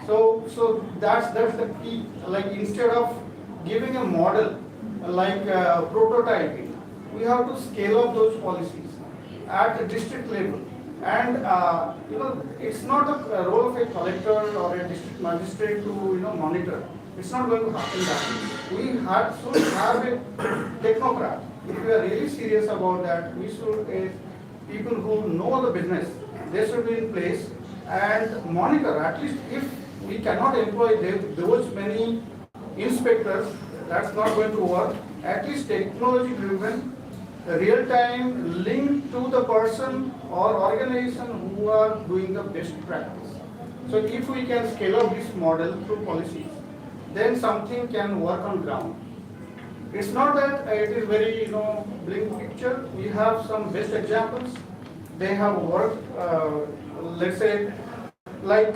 So that's the key. Like instead of giving a model like prototyping, we have to scale up those policies at a district level. And it's not the role of a collector or a district magistrate to monitor. It's not going to happen that way. We should have a technocrat. If we are really serious about that, we should people who know the business, they should be in place and monitor. At least if we cannot employ those many inspectors, that's not going to work. At least technology driven, real-time link to the person or organization who are doing the best practice. So if we can scale up this model through policies, then something can work on ground. It's not that it is very bling picture. We have some best examples. They have worked. Let's say, like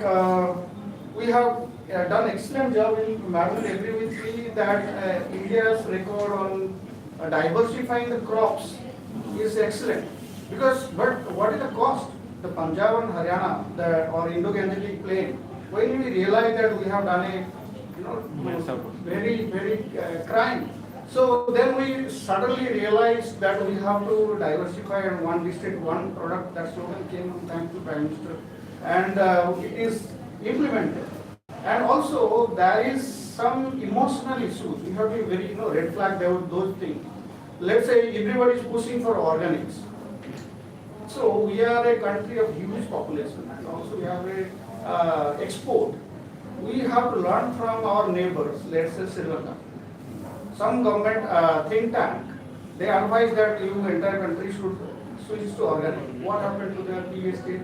we have done excellent job in Madam will agree with me that India's record on diversifying the crops is excellent. But what is the cost? The Punjab and Haryana, or Indo-Gangetic plain, when we realize that we have done a very crime. So then we suddenly realized that we have to diversify in one district, one product. That slogan came on time to Prime Minister, and it is implemented. And also there is some emotional issues. We have to be very red flag those things. Let's say everybody is pushing for organics. So we are a country of huge population, and also we have a export. We have to learn from our neighbors. Let's say Sri Lanka. Some government think tank, they advise that entire country should switch to organic. What happened to the tea estate?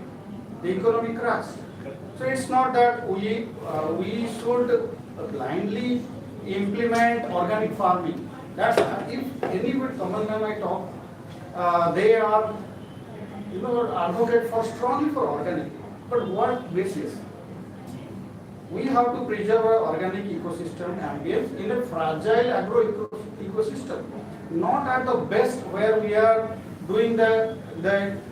The economy crashed. So it's not that we should blindly implement organic farming. That's if anybody, common man I talk, they are advocate for strongly for organic. But what basis? We have to preserve our organic ecosystem ambience in a fragile agro ecosystem, not at the best where we are doing it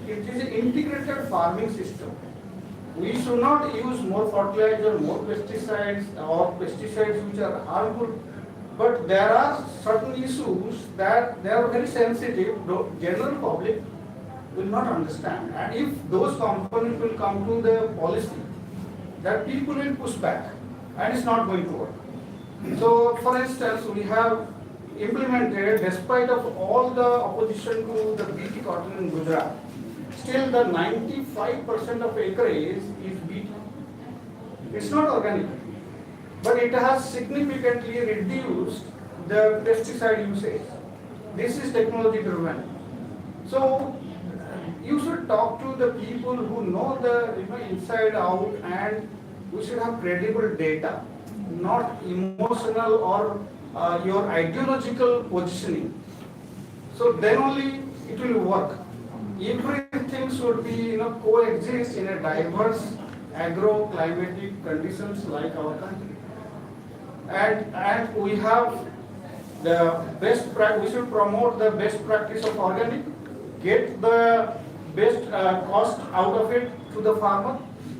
is an integrated farming system. We should not use more fertilizer, more pesticides, or pesticides which are harmful. But there are certain issues that they are very sensitive. The general public will not understand, and if those components will come to the policy, that people will push back, and it's not going to work. So, for instance, we have implemented, despite of all the opposition to the BT cotton in Gujarat, still the 95% of acreage is BT. It's not organic, but it has significantly reduced the pesticide usage. This is technology driven. So, you should talk to the people who know the inside out, and we should have credible data, not emotional or your ideological positioning. So then only it will work. Everything should be coexist in a diverse agro-climatic conditions like our country. And we have the best practice. We should promote the best practice of organic. get the best cost out of it to the farmer.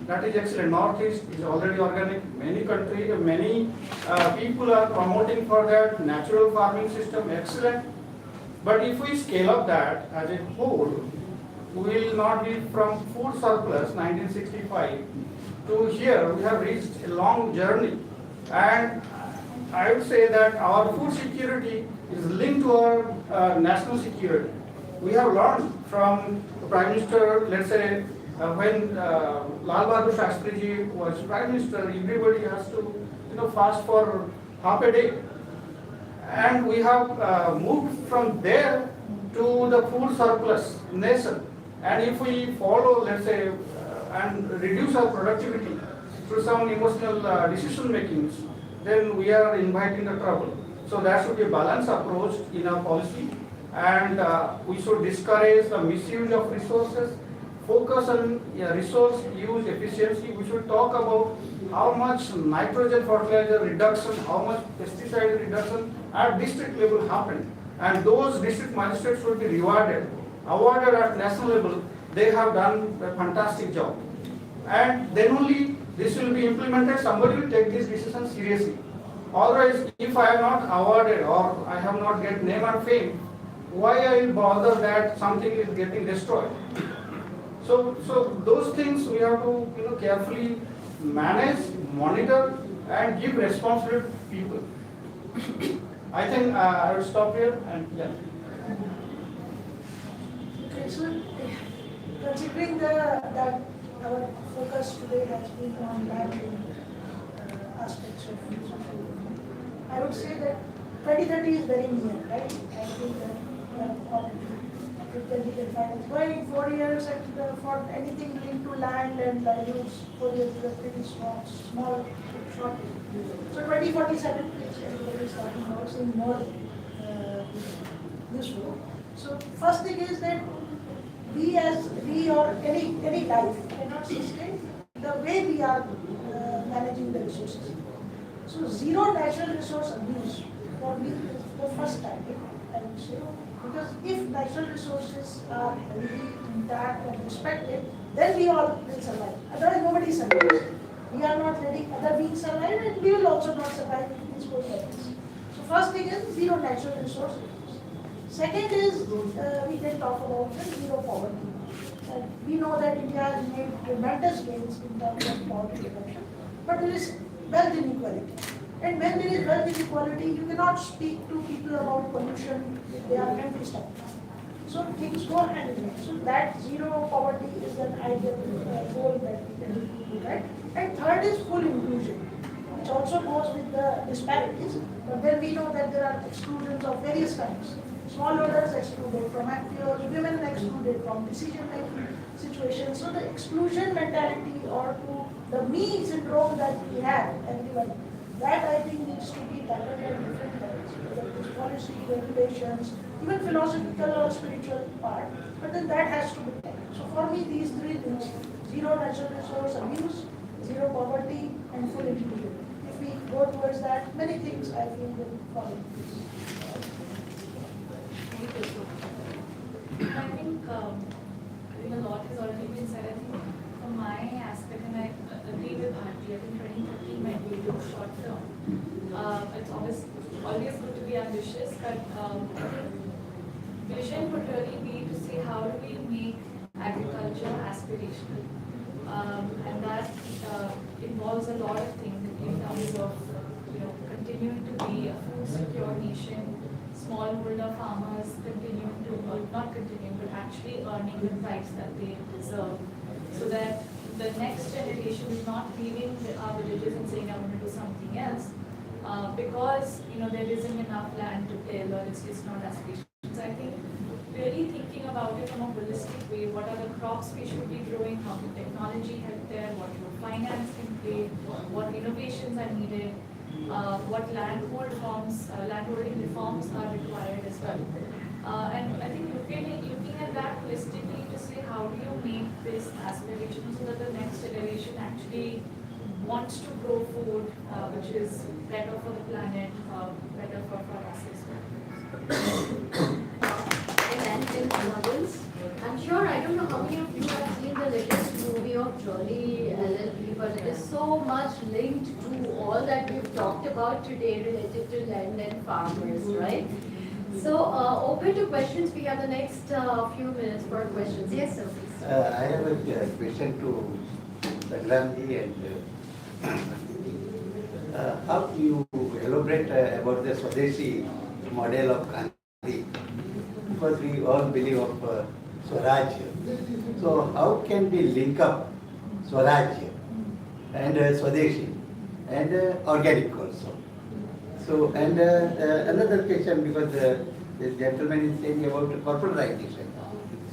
That is excellent. Northeast is already organic. Many people are promoting for that natural farming system. Excellent. But if we scale up that as a whole, we will not be from food surplus 1965 to here. We have reached a long journey, and I would say that our food security is linked to our national security. We have learned from the Prime Minister, let's say, when Lal Bahadur Shastri ji was Prime Minister, everybody has to fast for half a day. And we have moved from there to the food surplus nation. And if we follow, let's say, and reduce our productivity through some emotional decision makings, then we are inviting the trouble. So there should be a balanced approach in our policy, and we should discourage the misuse of resources, focus on resource use efficiency. We should talk about how much nitrogen fertilizer reduction, how much pesticide reduction at district level happened, and those district magistrates should be rewarded, awarded at national level. They have done a fantastic job, and then only this will be implemented. Somebody will take this decision seriously. Otherwise, if I am not awarded or I have not get name and fame, why I will bother that something is getting destroyed? So those things we have to carefully manage, monitor, and give responsibility to people. I think I will stop here and yeah. Okay, so considering that our focus today has been on land aspects of social, I would say that 2030 is very near, right? I think that we have already 2025. Going 4 years and for anything linked to land and livelihoods, 4 years is a pretty small, short. So 2047, which everybody is talking about, seems more useful. So first thing is that we or any life cannot sustain the way we are managing the resources. So zero natural resource abuse for me is the first target, I would say. Because if natural resources are healthy, intact and respected, then we all will survive. Otherwise nobody survives. We are not letting other beings survive, and we will also not survive if this goes like this. So first thing is zero natural resource abuse. Second is, we can talk about the zero poverty. We know that India has made tremendous gains in terms of poverty reduction, but there is wealth inequality. And when there is wealth inequality, you cannot speak to people about pollution if they are empty stomach. So things go hand in hand. So that zero poverty is an ideal goal that we can look at. And third is full inclusion, which also goes with the disparities. But then we know that there are exclusions of various kinds. Smallholders excluded from FPOs, women excluded from decision-making situations. So the exclusion mentality or to the me syndrome that we have, everyone, that I think needs to be tackled at different levels, whether it is policy, regulations, even philosophical or spiritual part, but then that has to be tackled. So for me, these three things, zero natural resource abuse, zero poverty, and full inclusion. If we go towards that, many things I feel will fall into place. I think a lot has already been said. I think from my aspect, and I agree with Bharti, I think 2030 might be a little short term. It's always good to be ambitious, but I think vision would really be to see how do we make agriculture aspirational. And that involves a lot of things in terms of continuing to be a food secure nation, smallholder farmers continuing to, not continuing, but actually earning the price that they deserve, so that the next generation is not leaving our villages and saying, I want to do something else, because there isn't enough land to till, or it's just not aspirational. So I think really thinking about it from a holistic way, what are the crops we should be growing, how can technology help there, what role finance can play, what innovations are needed, what landholding reforms are required as well. And I think looking at that holistically to say how do you make this aspiration so that the next generation actually wants to grow food which is better for the planet, better for us as well. And in models, truly LLP, but it is so much linked to all that we've talked about today related to land and farmers, right? So, open to questions. We have the next few minutes for questions. Yes, sir, please. I have a question to Sangramji and how do you elaborate about the Swadeshi model of Gandhi? Because we all believe of Swaraj. So how can we link up Swaraj and Swadeshi and organic also? So, and another question, because the gentleman is saying about corporatization.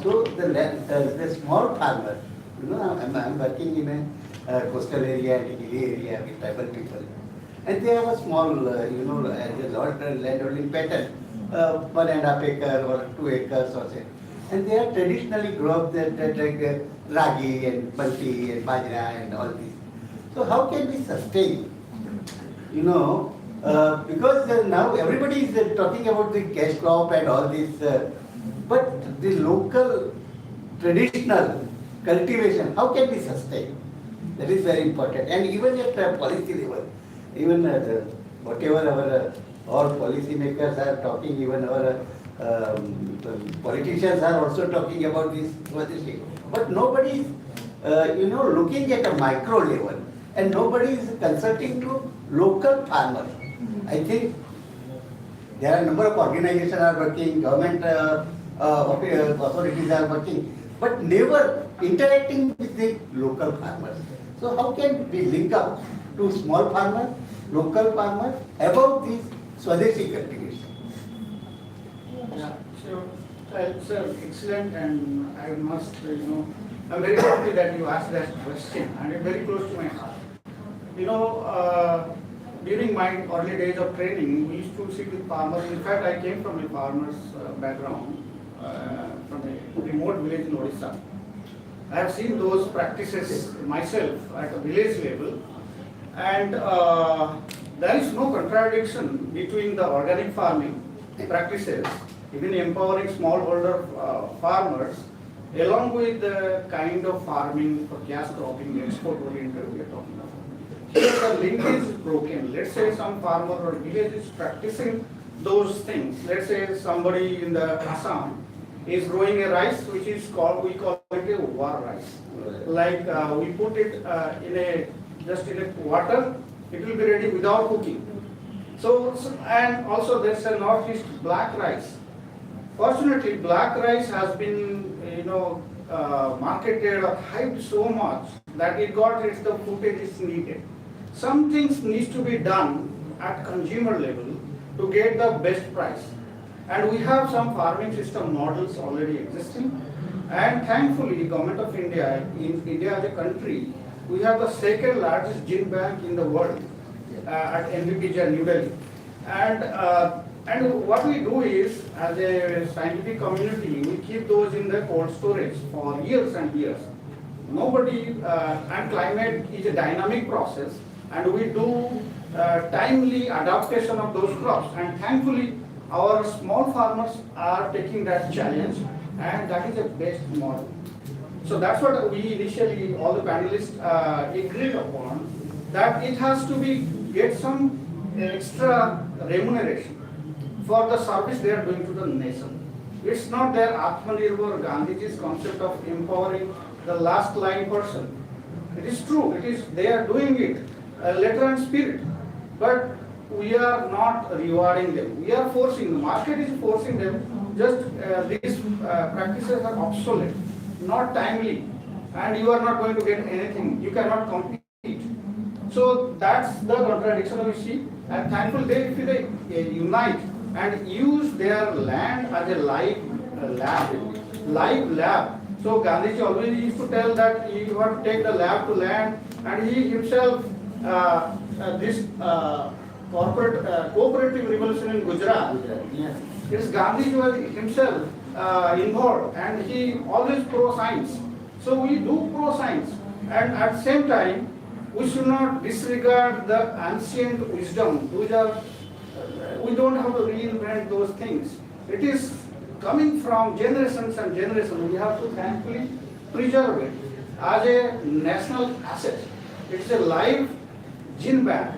So the small farmer, I'm working in a coastal area and hilly area with tribal people, and they have a small, as a lot landholding pattern, 1.5 acre or 2 acres or say, and they are traditionally grow up that like ragi and banti and bajra and all this. So how can we sustain? Because now everybody is talking about the cash crop and all this, but the local traditional cultivation, how can we sustain? That is very important. And even at policy level, even whatever our all policy makers are talking, even our politicians are also talking about this. But nobody is, looking at a micro level, and nobody is consulting to local farmers. I think there are a number of organizations are working, government authorities are working, but never interacting with the local farmers. So how can we link up to small farmers, local farmers about this Swadeshi cultivation? Yeah, so it's excellent, and I must, I'm very happy that you asked that question, and it's very close to my heart. During my early days of training, we used to sit with farmers. In fact, I came from a farmer's background, from a remote village in Odisha. I have seen those practices myself at a village level, and there is no contradiction between the organic farming practices, even empowering smallholder farmers, along with the kind of farming for cash cropping, export oriented we are talking about. Here the link is broken. Let's say some farmer or village is practicing those things. Let's say somebody in the Assam is growing a rice which is called, we call it a war rice. Like we put it just in a water, it will be ready without cooking. So and also there's a northeast black rice. Fortunately, black rice has been marketed or hyped so much that it got the footage is needed. Some things needs to be done at consumer level to get the best price. And we have some farming system models already existing. And thankfully, Government of India, in India as a country, we have the second largest gene bank in the world at NBPJ New Delhi. And what we do is, as a scientific community, we keep those in the cold storage for years and years. And climate is a dynamic process, and we do timely adaptation of those crops. And thankfully, our small farmers are taking that challenge, and that is the best model. So that's what we initially, all the panelists agreed upon, that it has to be get some extra remuneration for the service they are doing to the nation. It's not their Atmanirbhar Gandhiji's concept of empowering the last line person. It is true, they are doing it, letter and spirit, but we are not rewarding them. We are forcing, the market is forcing them, just these practices are obsolete, not timely, and you are not going to get anything, you cannot compete. So that's the contradiction we see, and thankfully if they unite and use their land as a live lab. So Gandhiji always used to tell that you have to take the lab to land, and he himself, this cooperative revolution in Gujarat, it's Gandhiji was himself involved, and he always pro-science. So we do pro-science, and at the same time, we should not disregard the ancient wisdom. We don't have to reinvent those things. It is coming from generations and generations. We have to thankfully preserve it. as a national asset. It's a live gene bank.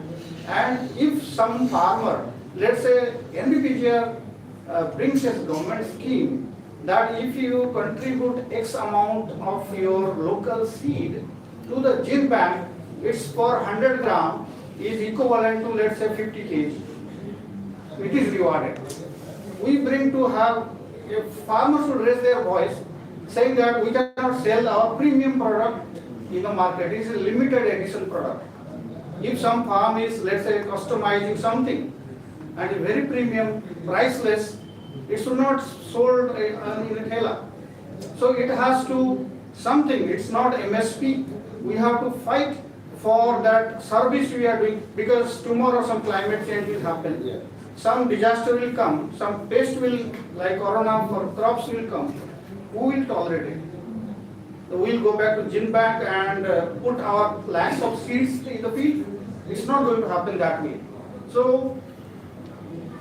And if some farmer, let's say NBPGR brings a government scheme that if you contribute X amount of your local seed to the gene bank, it's for 100 gram is equivalent to, let's say, 50 kg. It is rewarded. We bring to have, if farmers should raise their voice saying that we cannot sell our premium product in the market. It is a limited edition product. If some farm is, let's say, customizing something and a very premium, priceless, it should not sold in a tela. So it has to something, it's not MSP. We have to fight for that service we are doing, because tomorrow some climate change will happen. Some disaster will come, some pest will, like corona for crops will come. Who will tolerate it? So we'll go back to gene bank and put our lakhs of seeds in the field. It's not going to happen that way. So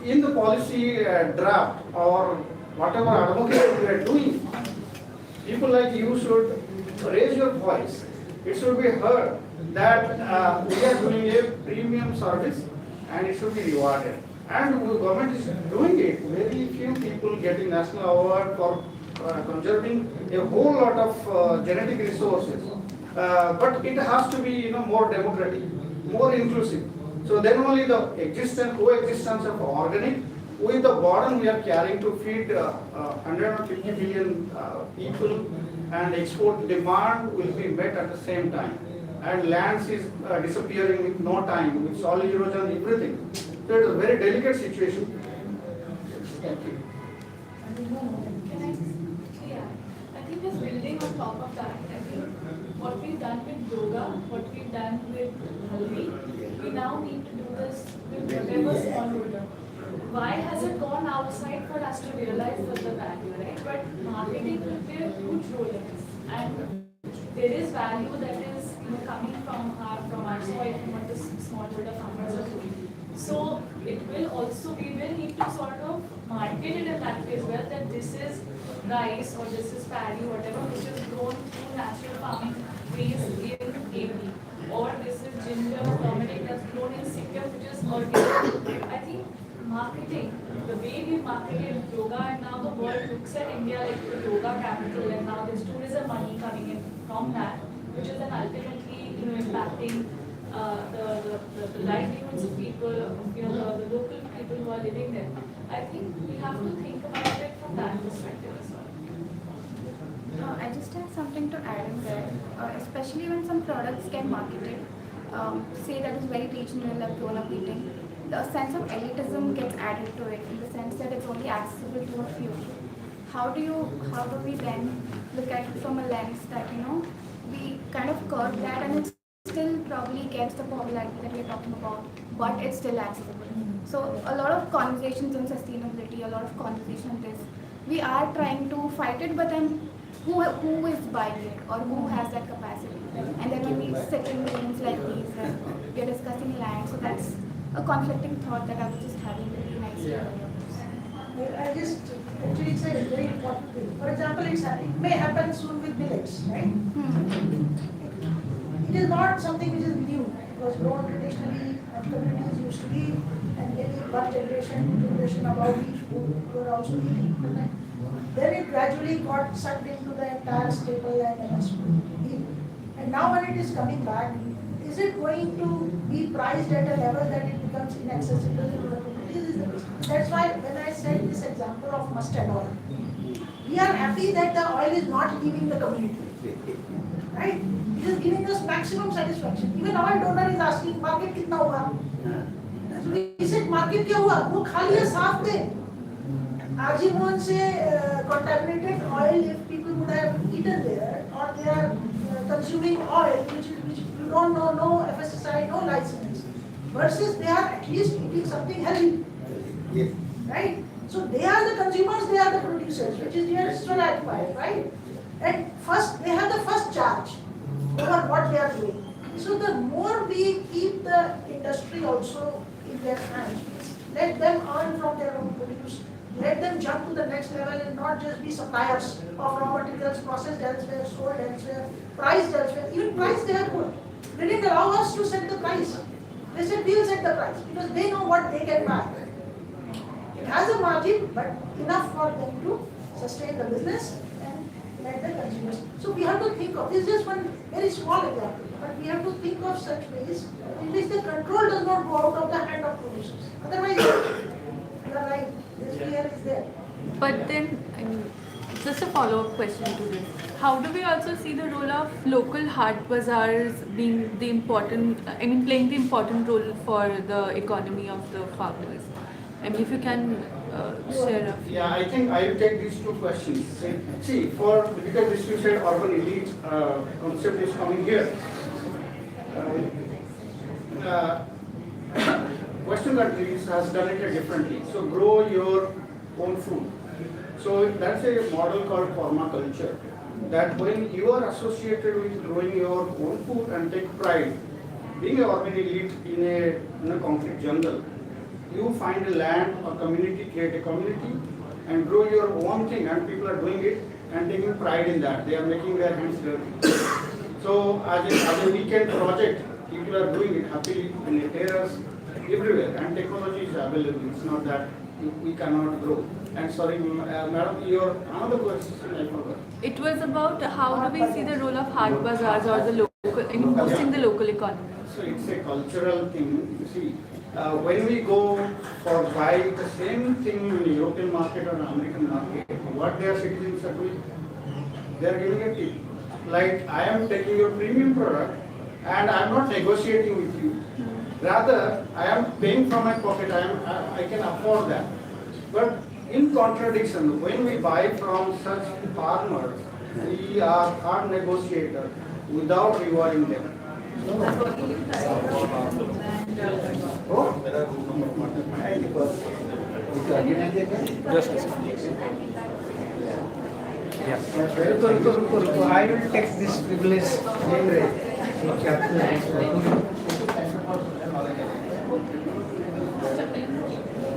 in the policy draft or whatever advocacy we are doing, people like you should raise your voice. It should be heard that we are doing a premium service and it should be rewarded. And the government is doing it. Very few people getting national award for conserving a whole lot of genetic resources. But it has to be, more democratic, more inclusive. So then only the coexistence of organic with the burden we are carrying to feed 150 billion people, and export demand will be met at the same time. And lands is disappearing with no time, with soil erosion, everything. So it's a very delicate situation. Thank you. Can I? Yeah, I think just building on top of that, I think what we've done with yoga, what we've done with haldi, we now need to do this with whatever smallholder. Why has it gone outside for us to realize the value, right? But marketing will play a huge role in this. And there is value that is coming from our soil, from what the smallholder farmers are doing. So it will also, we will need to sort of market it in that way as well, that this is rice or this is paddy, whatever, which is grown through natural farming ways in AP. Or this is ginger, turmeric that's grown in Sikkim, which is organic. I think marketing, the way we marketed yoga, and now the world looks at India like the yoga capital, and now there's tourism money coming in from that, which is then ultimately impacting the livelihoods of people, the local people who are living there. I think we have to think about it from that perspective as well. I just have something to add in there, especially when some products get marketed, say that is very regional, like grown up eating, the sense of elitism gets added to it in the sense that it's only accessible to a few. How do we then look at it from a lens that, we kind of curb that, and it still probably gets the popularity that we're talking about, but it's still accessible. So a lot of conversations on sustainability, a lot of conversation on this, we are trying to fight it, but then who is buying it, or who has that capacity? And then when we sit in meetings like these and we're discussing land, so that's a conflicting thought that I was just having really nicely. I just actually say a very important thing. For example, it may happen soon with millets, right? It is not something which is new. It was grown traditionally, and communities used to eat, and maybe one generation above each were also eating. Then it gradually got sucked into the entire staple and MSP. And now when it is coming back, is it going to be priced at a level that it becomes inaccessible to the communities? That's why when I said this example of mustard oil, we are happy that the oil is not leaving the community. Right? It is giving us maximum satisfaction. Even our donor is asking, market kitna hoga? So we said, market kya hua? वो खाली है साफ में. Arjimon से contaminated oil, if people would have eaten there, or they are consuming oil which you don't know, no FSSI, no license, versus they are at least eating something healthy. Yes. Right? So they are the consumers, they are the producers, which is their stratified, right? And first, they have the first charge over what they are doing. So the more we keep the industry also in their hands, let them earn from their own produce, let them jump to the next level and not just be suppliers of raw materials processed elsewhere, sold elsewhere, priced elsewhere. Even price they have put. They didn't allow us to set the price. They said we will set the price because they know what they can buy. It has a margin, but enough for them to sustain the business and let the consumers. So we have to think of, this is just one very small example, but we have to think of such ways in which the control does not go out of the hand of producers. Otherwise, you are right, this fear is there. But then, just a follow-up question to this. How do we also see the role of local haat bazaars being the important, playing the important role for the economy of the farmers? I mean, if you can share a few. Yeah, I think I will take these two questions. See, because this you said urban elite concept is coming here. Western countries has done it differently. So grow your own food. So that's a model called permaculture. That when you are associated with growing your own food and take pride, being an urban elite in a concrete jungle, you find a land, a community, create a community, and grow your own thing, and people are doing it and taking pride in that. They are making their hands dirty. So as a weekend project, people are doing it happily in a terrace, everywhere, and technology is available. It's not that we cannot grow. And sorry, madam, your another question I forgot. It was about how do we see the role of haat bazaars or the local in boosting the local economy? So it's a cultural thing. You see, when we go for buy the same thing in the European market or American market, what their citizens are doing, they are giving a tip. Like I am taking your premium product and I am not negotiating with you. Rather, I am paying from my pocket. I can afford that. But in contradiction, when we buy from such farmers, we are hard negotiators without rewarding them. I will take this privilege.